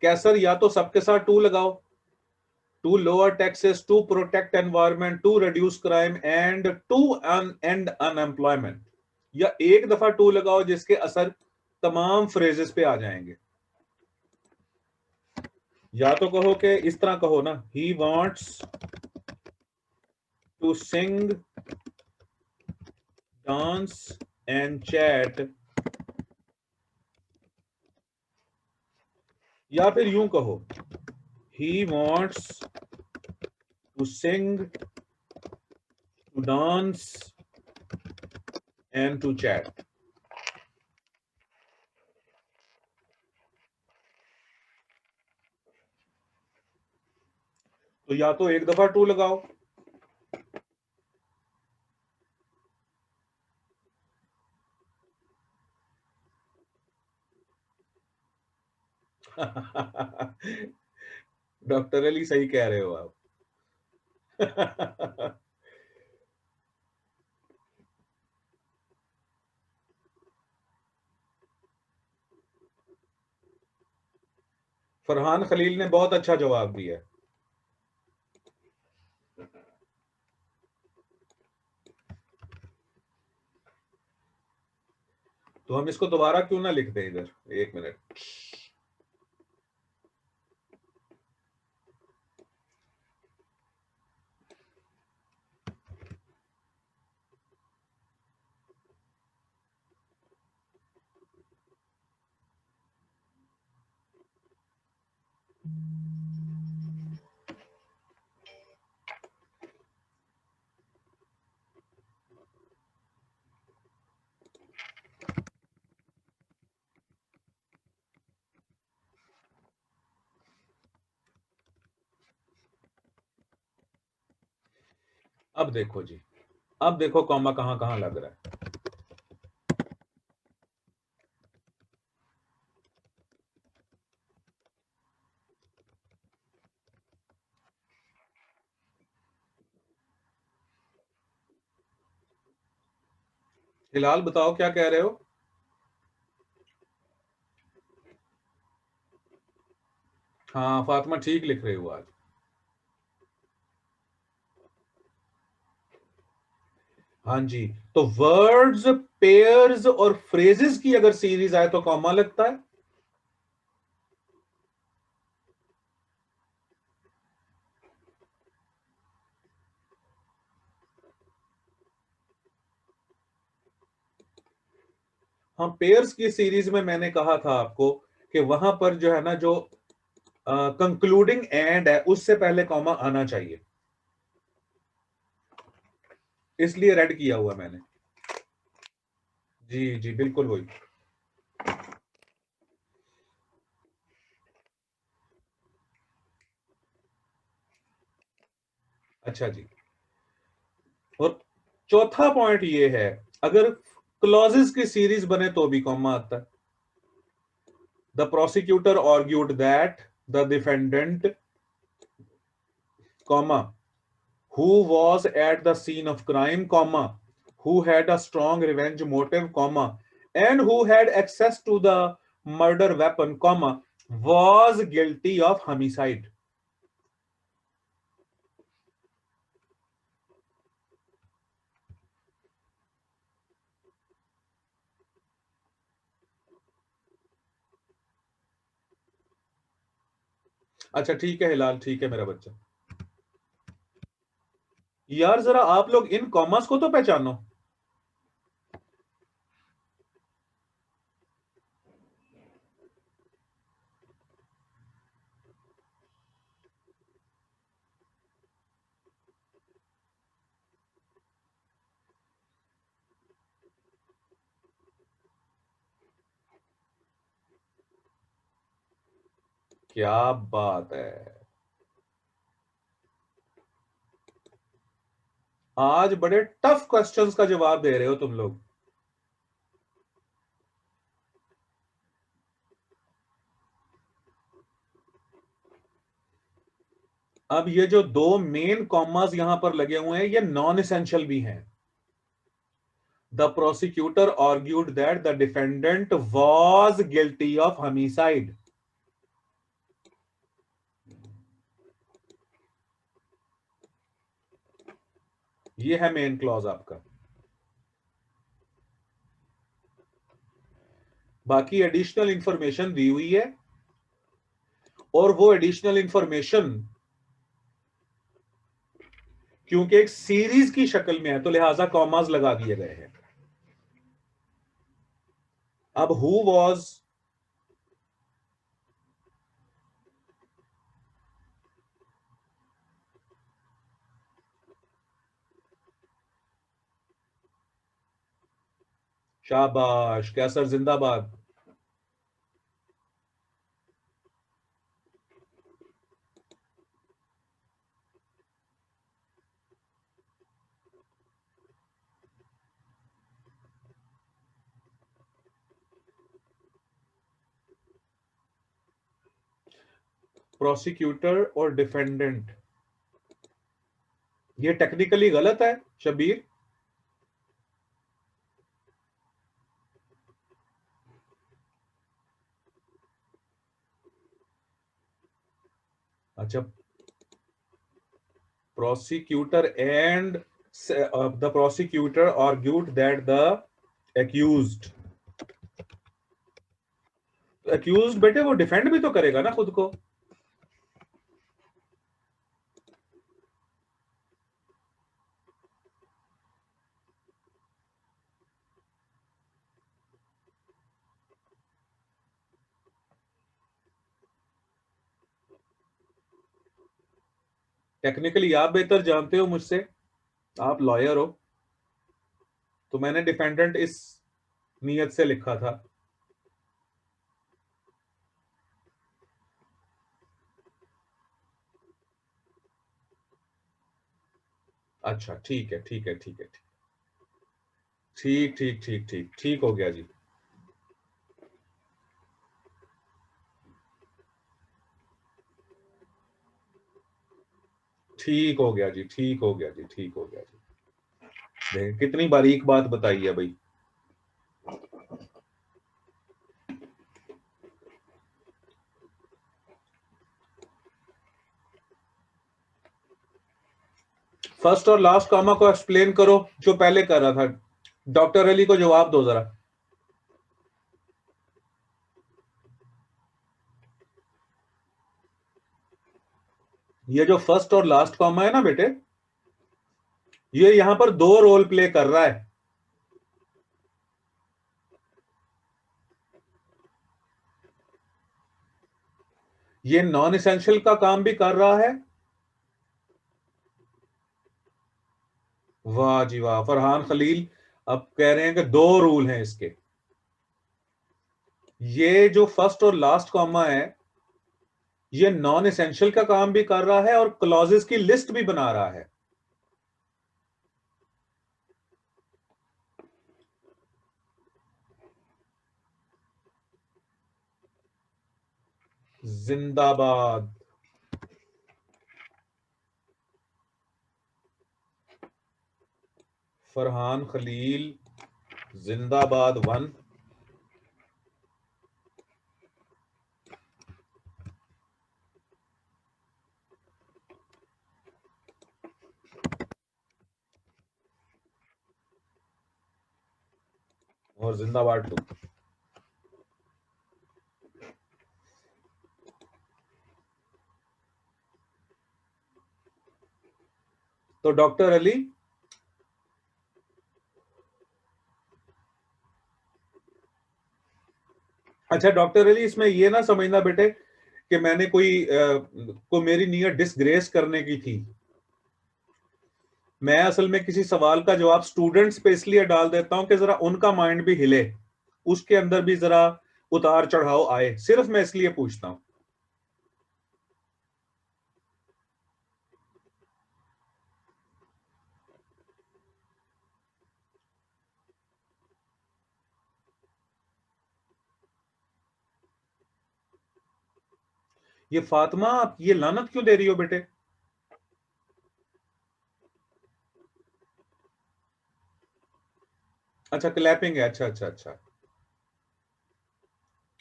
कैसर, या तो सबके साथ टू लगाओ, to lower taxes, to protect environment, to reduce crime and to end unemployment, या एक दफा टू लगाओ जिसके असर तमाम फ्रेजेस पे आ जाएंगे। या तो कहो कि इस तरह कहो ना, he wants to sing, dance and chat, या फिर यूं कहो, he wants to sing, to dance and to chat. तो या तो एक दफा टू लगाओ, डॉक्टर अली सही कह रहे हो आप। फरहान खलील ने बहुत अच्छा जवाब दिया। तो हम इसको दोबारा क्यों ना लिख दें इधर, एक मिनट। अब देखो जी, अब देखो कॉमा कहां कहां लग रहा है। हिलाल बताओ क्या कह रहे हो। हाँ फातिमा ठीक लिख रहे हो आज। हाँ जी, तो वर्ड्स, पेयर्स और फ्रेजेस की अगर सीरीज आए तो कॉमा लगता है। हाँ, पेयर्स की सीरीज में मैंने कहा था आपको कि वहां पर जो है ना, जो कंक्लूडिंग एंड है उससे पहले कॉमा आना चाहिए, इसलिए रेड किया हुआ मैंने। जी जी बिल्कुल वही। अच्छा जी, और चौथा पॉइंट ये है, अगर क्लॉजेस की सीरीज बने तो भी कॉमा आता है। The prosecutor argued that the defendant, comma, who was at the scene of crime, comma, who had a strong revenge motive, comma, and who had access to the murder weapon, comma, was guilty of homicide। अच्छा ठीक है हिलाल, ठीक है मेरा बच्चा। यार जरा आप लोग इन कॉमर्स को तो पहचानो। क्या बात है, आज बड़े टफ क्वेश्चंस का जवाब दे रहे हो तुम लोग। अब ये जो दो मेन कॉमर्स यहां पर लगे हुए हैं, ये नॉन एसेंशियल भी हैं। The prosecutor argued that the defendant was guilty of homicide. ये है मेन क्लॉज आपका। बाकी एडिशनल इंफॉर्मेशन दी हुई है और वो एडिशनल इंफॉर्मेशन क्योंकि एक सीरीज की शक्ल में है तो लिहाजा कॉमास लगा दिए गए हैं। अब हु वॉज शाबाश, कैसर जिंदाबाद। प्रोसिक्यूटर और डिफेंडेंट, ये टेक्निकली गलत है शबीर। अच्छा, prosecutor and the prosecutor argued that the accused बेटे वो डिफेंड भी तो करेगा ना खुद को। टेक्निकली आप बेहतर जानते हो मुझसे, आप लॉयर हो, तो मैंने डिफेंडेंट इस नियत से लिखा था। अच्छा ठीक है ठीक है ठीक है ठीक ठीक ठीक ठीक ठीक हो गया जी। ठीक हो गया जी, ठीक हो गया जी, ठीक हो गया जी। देख कितनी बारीक बात बताई है भाई। फर्स्ट और लास्ट कॉमा को एक्सप्लेन करो जो पहले कर रहा था। डॉक्टर अली को जवाब दो जरा। ये जो फर्स्ट और लास्ट कॉमा है ना बेटे, ये यहां पर दो रोल प्ले कर रहा है। ये नॉन एसेंशियल का काम भी कर रहा है। वाह जी वाह, फरहान खलील अब कह रहे हैं कि दो रूल हैं इसके। ये जो फर्स्ट और लास्ट कॉमा है, ये नॉन एसेंशियल का काम भी कर रहा है और क्लॉजेस की लिस्ट भी बना रहा है। जिंदाबाद। फरहान खलील जिंदाबाद 1। और जिंदाबाद 2। तो डॉक्टर अली, अच्छा डॉक्टर अली, इसमें ये ना समझना बेटे कि मैंने को मेरी नीयत डिसग्रेस करने की थी। मैं असल में किसी सवाल का जवाब स्टूडेंट्स पे इसलिए डाल देता हूं कि जरा उनका माइंड भी हिले, उसके अंदर भी जरा उतार चढ़ाव आए, सिर्फ मैं इसलिए पूछता हूं। ये फातिमा, आप ये लानत क्यों दे रही हो बेटे? अच्छा क्लैपिंग है, अच्छा अच्छा अच्छा,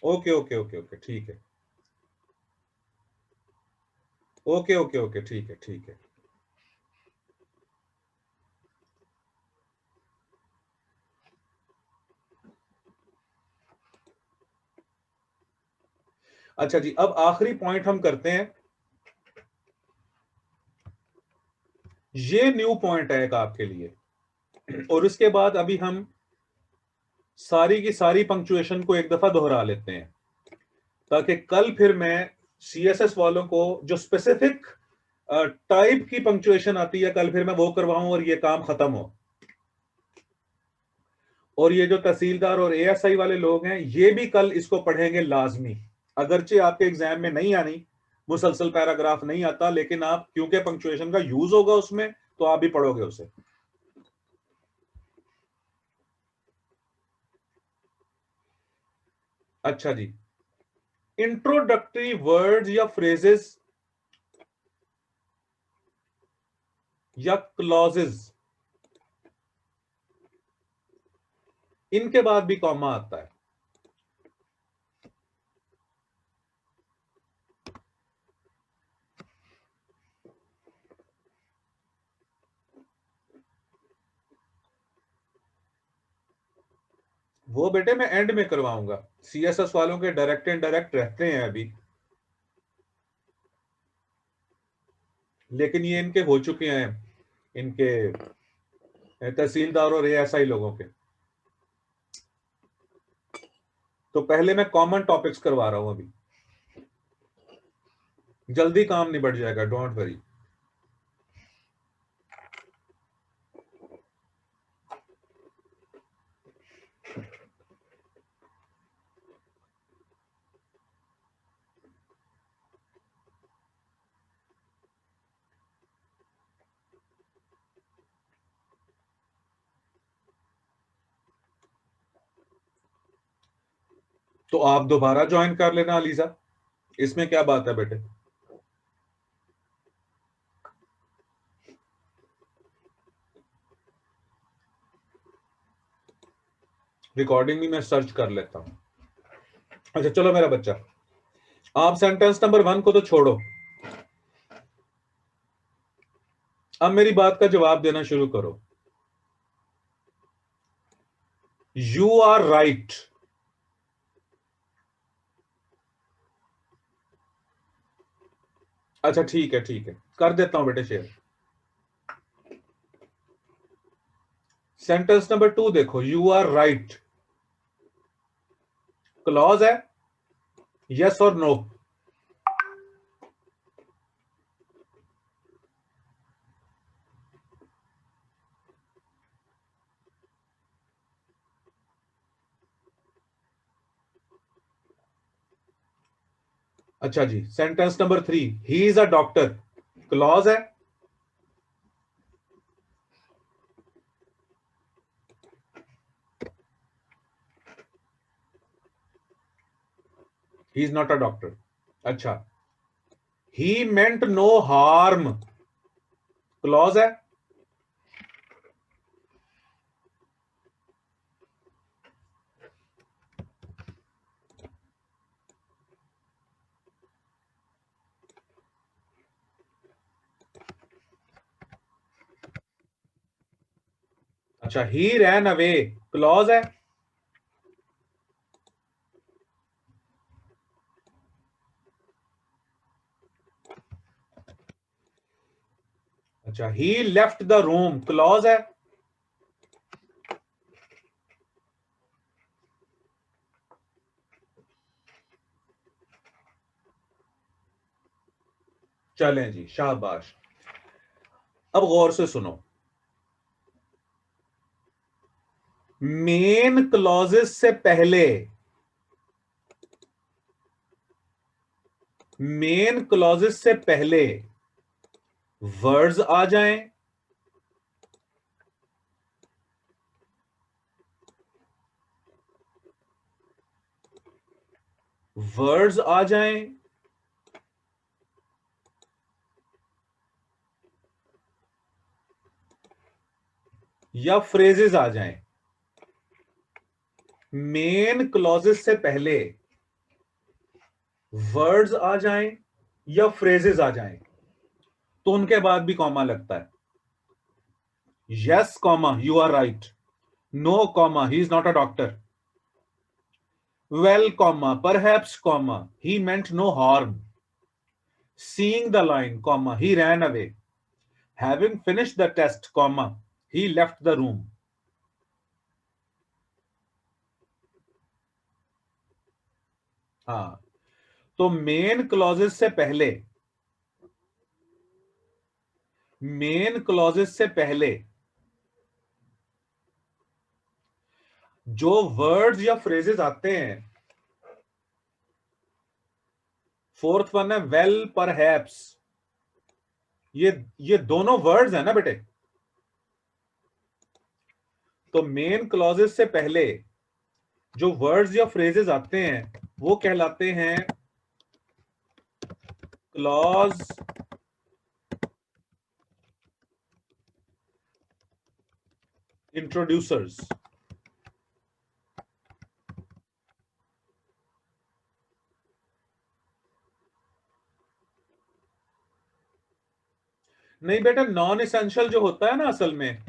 ओके ओके ओके ओके ठीक है, ओके ओके ओके ठीक है ठीक है। अच्छा जी, अब आखिरी पॉइंट हम करते हैं, ये न्यू पॉइंट है एक आपके लिए, और इसके बाद अभी हम सारी की सारी पंक्चुएशन को एक दफा दोहरा लेते हैं, ताकि कल फिर मैं सीएसएस वालों को जो स्पेसिफिक टाइप की पंक्चुएशन आती है कल फिर मैं वो करवाऊं और ये काम खत्म हो। और ये जो तहसीलदार और एएसआई वाले लोग हैं ये भी कल इसको पढ़ेंगे लाजमी, अगरचे आपके एग्जाम में नहीं आनी, मुसलसल पैराग्राफ नहीं आता, लेकिन आप क्योंकि पंक्चुएशन का यूज होगा उसमें तो आप भी पढ़ोगे उसे। अच्छा जी, इंट्रोडक्टरी वर्ड्स या फ्रेजेस या क्लॉजेस, इनके बाद भी कॉमा आता है। वो बेटे मैं एंड में करवाऊंगा, सीएसएस वालों के डायरेक्ट इनडायरेक्ट रहते हैं अभी, लेकिन ये इनके हो चुके हैं, इनके तहसीलदार और एएसआई लोगों के। तो पहले मैं कॉमन टॉपिक्स करवा रहा हूं अभी, जल्दी काम निबट जाएगा, डोंट वरी। तो आप दोबारा ज्वाइन कर लेना अलीजा, इसमें क्या बात है बेटे। रिकॉर्डिंग भी मैं सर्च कर लेता हूं। अच्छा चलो मेरा बच्चा, आप सेंटेंस नंबर 1 को तो छोड़ो, अब मेरी बात का जवाब देना शुरू करो। यू आर राइट, अच्छा ठीक है कर देता हूं बेटे शेयर। सेंटेंस नंबर 2 देखो, यू आर राइट, क्लॉज है, यस और नो। अच्छा जी, sentence number 3, he is a doctor, clause है, he is not a doctor. अच्छा, he meant no harm, clause है, अच्छा ही रैन अवे, क्लॉज है, अच्छा he left the room, clause है, चलें जी शाबाश। अब गौर से सुनो, मेन क्लॉजेस से पहले, मेन क्लॉजेस से पहले वर्ड्स आ जाएं, वर्ड्स आ जाएं या फ्रेजेस आ जाएं, मेन क्लॉजेस से पहले वर्ड्स आ जाएं या फ्रेजेस आ जाएं तो उनके बाद भी कॉमा लगता है. Yes comma you are right. No comma he is not a doctor. Well comma perhaps comma he meant no harm. Seeing the line comma he ran away. Having finished the test comma he left the room. हाँ, तो main clauses से पहले जो words या phrases आते हैं, fourth one है well perhaps. ये दोनों वर्ड्स हैं ना बेटे. तो मेन क्लॉजेस से पहले जो वर्ड्स या फ्रेजेस आते हैं वो कहलाते हैं क्लॉज इंट्रोड्यूसर्स. नहीं बेटा, नॉन एसेंशियल जो होता है ना असल में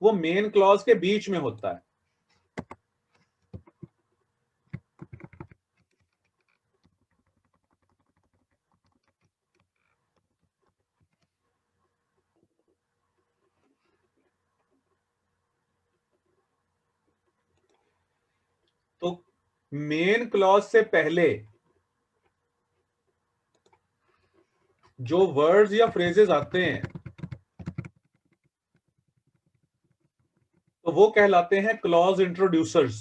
वो मेन क्लॉज के बीच में होता है. तो मेन क्लॉज से पहले जो वर्ड्स या फ्रेजेस आते हैं तो वो कहलाते हैं क्लॉज इंट्रोड्यूसर्स.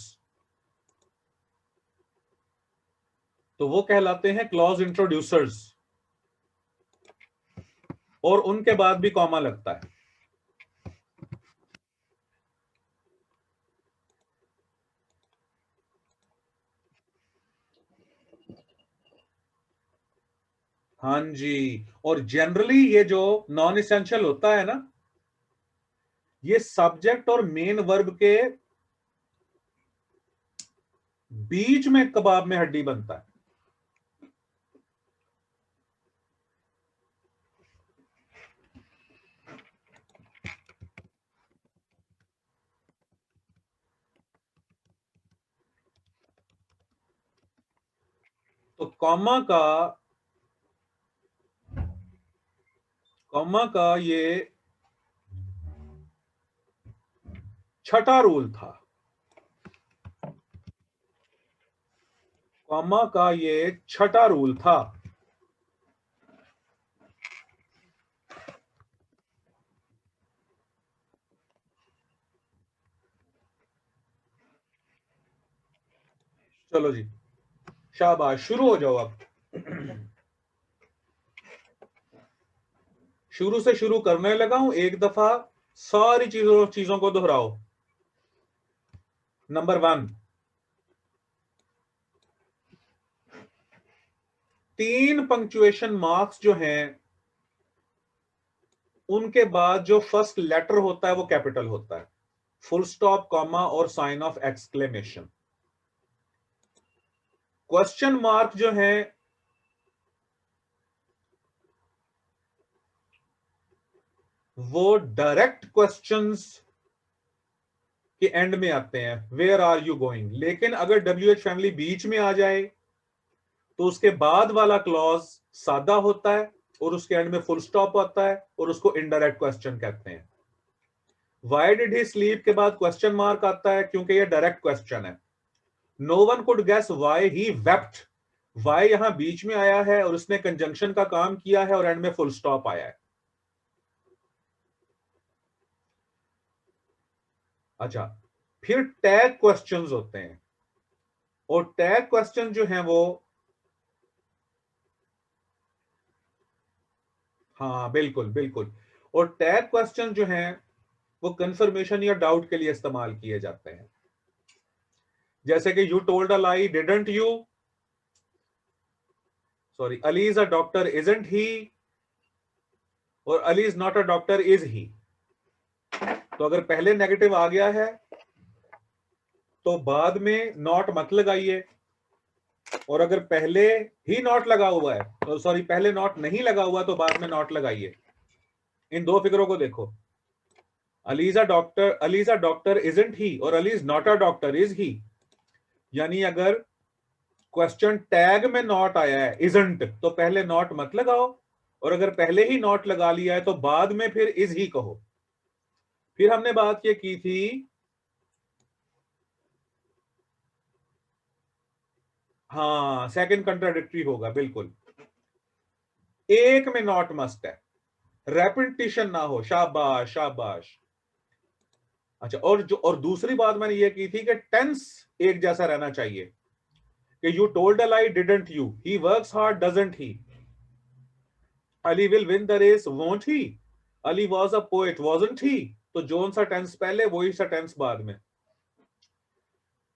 और उनके बाद भी कॉमा लगता है. हाँ जी. और जनरली ये जो नॉन एसेंशियल होता है ना, ये सब्जेक्ट और मेन वर्ब के बीच में कबाब में हड्डी बनता है. तो कॉमा का ये छठा रूल था. कॉमा का ये छठा रूल था. चलो जी, शाबाश, शुरू हो जाओ अब. शुरू से शुरू करने लगा हूं. एक दफा सारी चीजों को दोहराओ. नंबर 1, 3 पंक्चुएशन मार्क्स जो हैं उनके बाद जो फर्स्ट लेटर होता है वो कैपिटल होता है. फुल स्टॉप, कॉमा और sign of exclamation. Question mark जो है वो डायरेक्ट क्वेश्चंस के एंड में आते हैं, वेयर आर यू गोइंग. लेकिन अगर WH फैमिली बीच में आ जाए तो उसके बाद वाला क्लॉज सादा होता है और उसके एंड में फुल स्टॉप आता है और उसको इनडायरेक्ट क्वेश्चन कहते हैं. व्हाई डिड ही स्लीप के बाद क्वेश्चन मार्क आता है क्योंकि ये डायरेक्ट क्वेश्चन है. No one could guess why he wept. Why यहां बीच में आया है और उसने कंजंक्शन का काम किया है और एंड में फुल स्टॉप आया है. अच्छा, फिर टैग क्वेश्चंस होते हैं और टैग क्वेश्चन जो हैं वो, हाँ बिल्कुल बिल्कुल, और टैग क्वेश्चन जो हैं वो कंफर्मेशन या डाउट के लिए इस्तेमाल किए जाते हैं. जैसे कि you told a lie didn't you. Sorry, Ali is a doctor isn't he, और Ali is not a doctor is he. तो अगर पहले नेगेटिव आ गया है तो बाद में नॉट मत लगाइए, और अगर पहले ही नॉट लगा हुआ है, तो सॉरी पहले नॉट नहीं लगा हुआ तो बाद में नॉट लगाइए। इन दो फिगरों को देखो, अलीजा डॉक्टर इजंट ही, और Ali is not a doctor, is ही। यानी अगर क्वेश्चन टैग में नॉट आया है इजंट, तो पहले नॉट मत लगाओ, और अगर पहले ही नॉट लगा लिया है तो बाद में फिर इज ही कहो। फिर हमने बात ये की थी, हाँ सेकंड कंट्राडिक्टरी होगा बिल्कुल, एक में नॉट मस्ट है, रेपिटिशन ना हो। शाबाश शाबाश। अच्छा, और दूसरी बात मैंने ये की थी कि टेंस एक जैसा रहना चाहिए, कि you told a lie didn't you, he works hard doesn't he, Ali will win the race won't he, Ali was a poet wasn't he. तो जोन सा टेंस पहले, वही सा टेंस बाद में।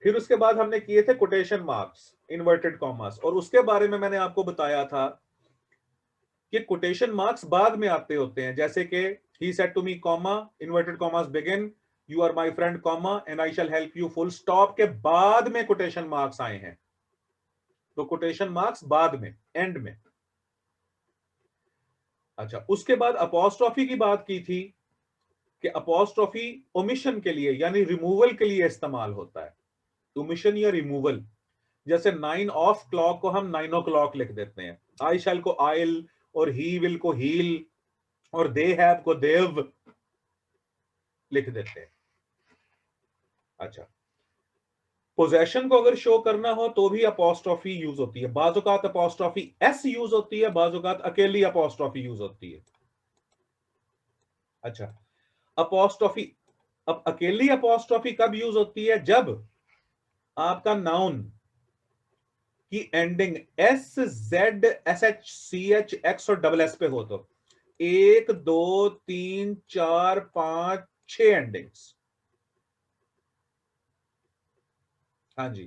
फिर उसके बाद हमने किए थे कोटेशन मार्क्स, इन्वर्टेड कॉमर्स, और उसके बारे में मैंने आपको बताया था कि कोटेशन मार्क्स बाद में आते होते हैं, जैसे कि he said to me comma, inverted commas begin, you are my friend comma and I shall help you, full stop के बाद में कोटेशन मार्क्स आए हैं। तो कोटेशन मार्क्स बाद में, एंड में। अच्छा, उसके बाद अपोस्ट्रोफी की बात की थी कि अपोस्ट्रोफी ओमिशन के लिए यानी रिमूवल के लिए इस्तेमाल होता है, ओमिशन या रिमूवल। जैसे 9 ऑफ क्लॉक को हम 9 o'clock लिख देते हैं, आई शैल को आइल, और ही विल को हील, और दे हैव को देव लिख देते हैं। अच्छा, पोजेशन को अगर शो करना हो तो भी अपोस्ट्रोफी यूज होती है, बाजुकात अपोस्ट्रोफी एस यूज होती है, बाजुकात अकेली अपोस्ट्रोफी यूज होती है। अच्छा, अपोस्ट्रोफी, अब अकेली अपोस्ट्रोफी कब यूज होती है? जब आपका नाउन की ending S, Z, S, H, C, H, X और डबल एस पे हो, तो 1 2 3 4 5 6 एंडिंग्स। हाँ जी,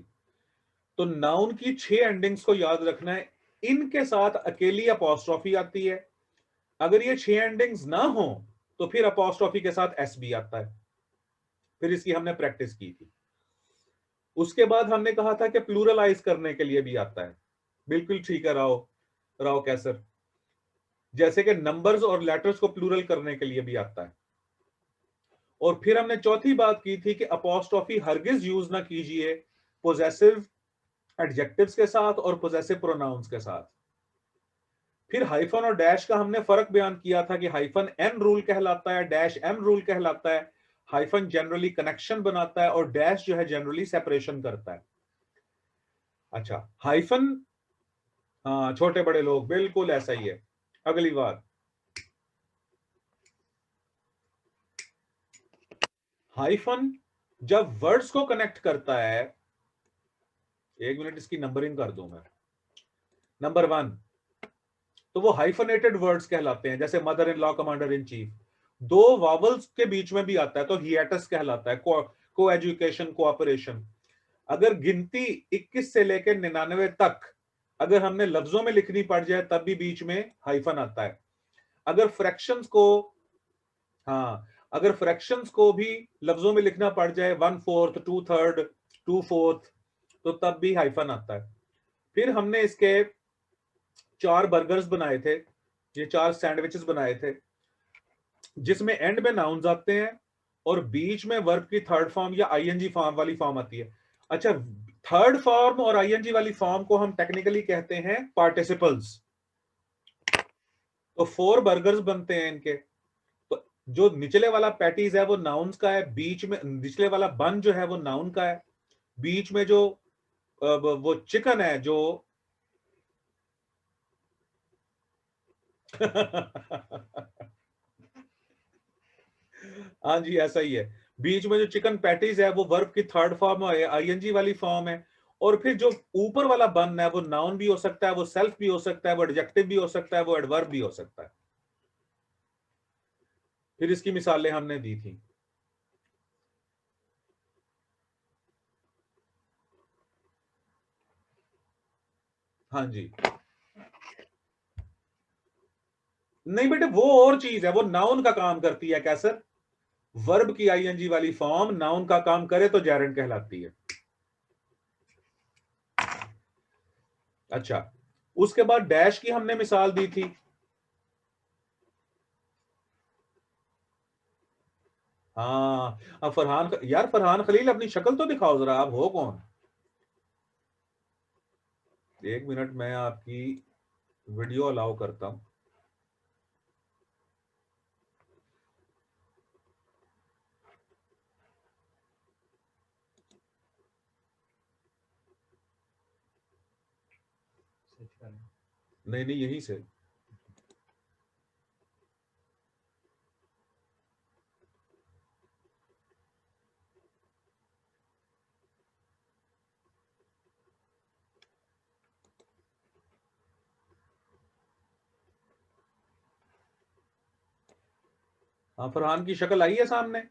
तो नाउन की 6 एंडिंग्स को याद रखना है, इनके साथ अकेली अपोस्ट्रोफी आती है। अगर ये 6 एंडिंग्स ना हो तो फिर अपोस्ट्रोफी के साथ एस भी आता है। फिर इसकी हमने प्रैक्टिस की थी। उसके बाद हमने कहा था कि प्लूरलाइज करने के लिए भी आता है। बिल्कुल ठीक है राव कैसर, जैसे कि नंबर्स और लेटर्स को प्लूरल करने के लिए भी आता है। और फिर हमने चौथी बात की थी कि अपोस्ट्रोफी हरगिज यूज ना कीजिए पोजेसिव एडजेक्टिव्स के साथ और पोजेसिव प्रोनाउंस के साथ। फिर हाइफन और डैश का हमने फर्क बयान किया था कि हाइफन एन रूल कहलाता है, डैश एम रूल कहलाता है। हाइफन जनरली कनेक्शन बनाता है और डैश जो है जनरली सेपरेशन करता है। अच्छा, हाइफन, हाँ छोटे बड़े लोग, बिल्कुल ऐसा ही है। अगली बात, हाइफन जब वर्ड्स को कनेक्ट करता है, एक मिनट इसकी नंबरिंग कर दूं मैं। नंबर 1, तो वो हाइफनेटेड वर्ड्स कहलाते हैं, जैसे mother in law, commander in chief. 2 vowels के बीच में भी आता है तो हिएटस कहलाता है, को एजुकेशन, कोऑपरेशन। अगर गिनती 21 से लेकर 99 तक अगर हमने लफ्जों में लिखनी पड़ जाए तब भी बीच में हाइफन आता है। अगर फ्रैक्शंस को, हाँ अगर फ्रैक्शंस को भी लफ्जों में लिखना पड़ जाए, 1/4, 2/3, 2/4, तो तब भी हाइफन आता है। फिर हमने इसके 4 बर्गर्स बनाए थे, ये 4 सैंडविचेस बनाए थे, जिसमें एंड में नाउन्स आते हैं और बीच में वर्ब की थर्ड फॉर्म या आईएनजी फॉर्म वाली फॉर्म आती है। अच्छा, थर्ड फॉर्म और आईएनजी वाली फॉर्म को हम टेक्निकली कहते हैं पार्टिसिपल्स। तो 4 बर्गर्स बनते हैं इनके। तो जो निचले वाला पैटीज है वो नाउन्स का है, बीच में निचले वाला बन जो है वो नाउन का है, बीच में जो वो चिकन है जो हाँ जी ऐसा ही है, बीच में जो चिकन पैटीज है वो वर्ब की थर्ड फॉर्म है, आईएनजी वाली फॉर्म है। और फिर जो ऊपर वाला बन है वो नाउन भी हो सकता है, वो सेल्फ भी हो सकता है, वो एडजेक्टिव भी हो सकता है, वो एडवर्ब भी हो सकता है। फिर इसकी मिसालें हमने दी थी। हाँ जी, नहीं बेटे वो और चीज है, वो नाउन का काम करती है। क्या सर? वर्ब की आईएनजी वाली फॉर्म नाउन का काम करे तो जैरेंट कहलाती है। अच्छा, उसके बाद डैश की हमने मिसाल दी थी। हाँ, अब फरहान, यार फरहान खलील अपनी शक्ल तो दिखाओ जरा, आप हो कौन? एक मिनट, मैं आपकी वीडियो अलाउ करता हूं। नहीं नहीं, यहीं से। हाँ, फरहान की शक्ल आई है सामने।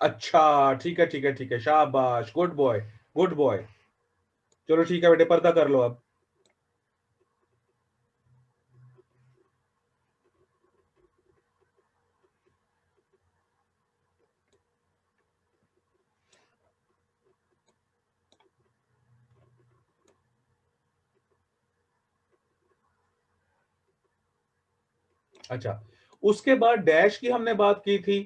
अच्छा, ठीक है ठीक है ठीक है, शाबाश, गुड बॉय, गुड बॉय। चलो ठीक है बेटे, पर्दा कर लो अब। अच्छा, उसके बाद डैश की हमने बात की थी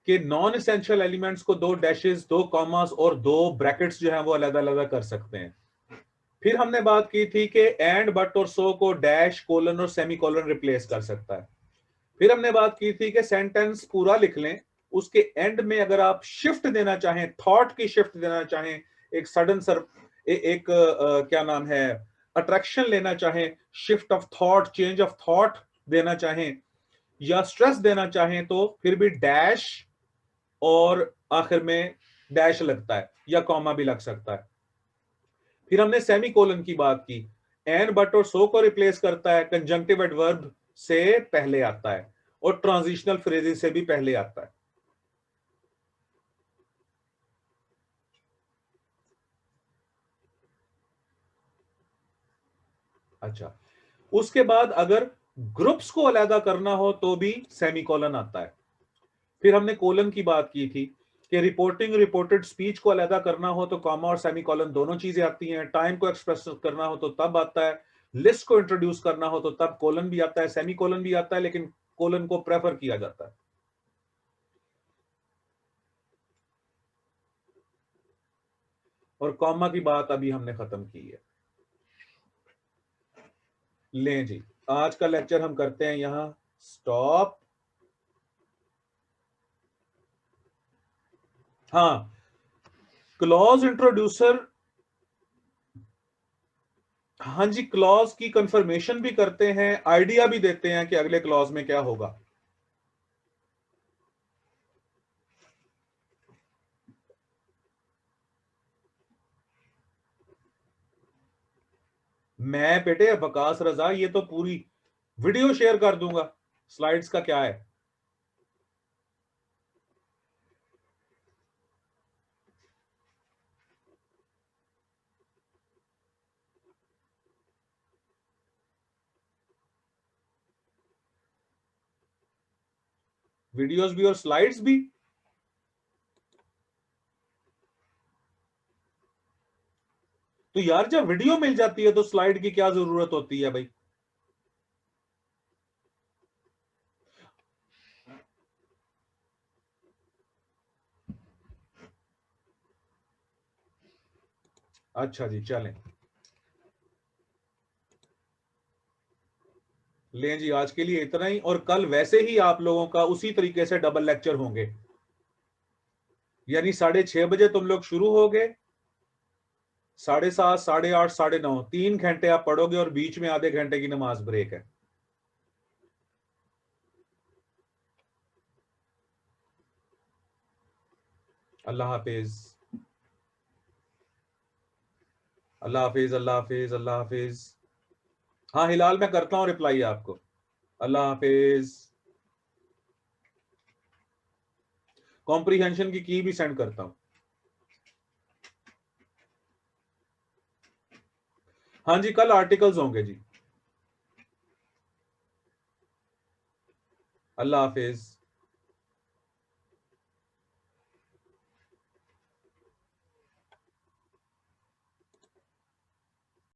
कि नॉन एसेंशियल एलिमेंट्स को दो डैशेस, दो कॉमास और दो ब्रैकेट्स जो हैं वो अलग अलग कर सकते हैं। फिर हमने बात की थी कि एंड, बट और सो को डैश, कोलन और सेमी कोलन रिप्लेस कर सकता है। फिर हमने बात की थी कि सेंटेंस पूरा लिख लें, उसके एंड में अगर आप शिफ्ट देना चाहें, थॉट की शिफ्ट देना चाहें, एक सडन सर एक क्या नाम है, अट्रैक्शन लेना चाहें, shift of thought, change of thought देना चाहें, या स्ट्रेस देना चाहें, तो फिर भी डैश और आखिर में डैश लगता है, या कॉमा भी लग सकता है। फिर हमने सेमी कोलन की बात की, एन, बट और सो को रिप्लेस करता है, कंजंक्टिव एडवर्ब से पहले आता है और ट्रांजिशनल फ्रेजेस से भी पहले आता है। अच्छा, उसके बाद अगर ग्रुप्स को अलहदा करना हो तो भी सेमीकोलन आता है। फिर हमने कोलन की बात की थी कि रिपोर्टिंग, रिपोर्टेड स्पीच को अलहदा करना हो तो कॉमा और सेमीकोलन दोनों चीजें आती हैं। टाइम को एक्सप्रेस करना हो तो तब आता है। लिस्ट को इंट्रोड्यूस करना हो तो तब कोलन भी आता है, सेमीकोलन भी आता है, लेकिन कोलन को प्रेफर किया जाता है। और कॉमा की बात अभी हमने खत्म की है। लें जी, आज का लेक्चर हम करते हैं यहां स्टॉप। हाँ, क्लॉज इंट्रोड्यूसर, हाँ जी, क्लॉज की कंफर्मेशन भी करते हैं, आइडिया भी देते हैं कि अगले क्लॉज में क्या होगा। मैं बेटे बकास रजा ये तो पूरी वीडियो शेयर कर दूंगा, स्लाइड्स का क्या है। वीडियोस भी और स्लाइड्स भी। तो यार जब वीडियो मिल जाती है तो स्लाइड की क्या जरूरत होती है भाई? अच्छा जी, चलें। लें जी, आज के लिए इतना ही, और कल वैसे ही आप लोगों का उसी तरीके से डबल लेक्चर होंगे, यानी 6:30 बजे तुम लोग शुरू होगे, 7:30, 8:30, 9:30, 3 घंटे आप पढ़ोगे और बीच में आधे घंटे की नमाज ब्रेक है। अल्लाह हाफिज, अल्लाह हाफिज, अल्लाह हाफिज, अल्लाह हाफिज। हाँ हिलाल, मैं करता हूँ रिप्लाई आपको। अल्लाह हाफिज। कॉम्प्रीहेंशन की भी सेंड करता हूँ। हाँ जी, कल आर्टिकल्स होंगे जी। अल्लाह हाफिज।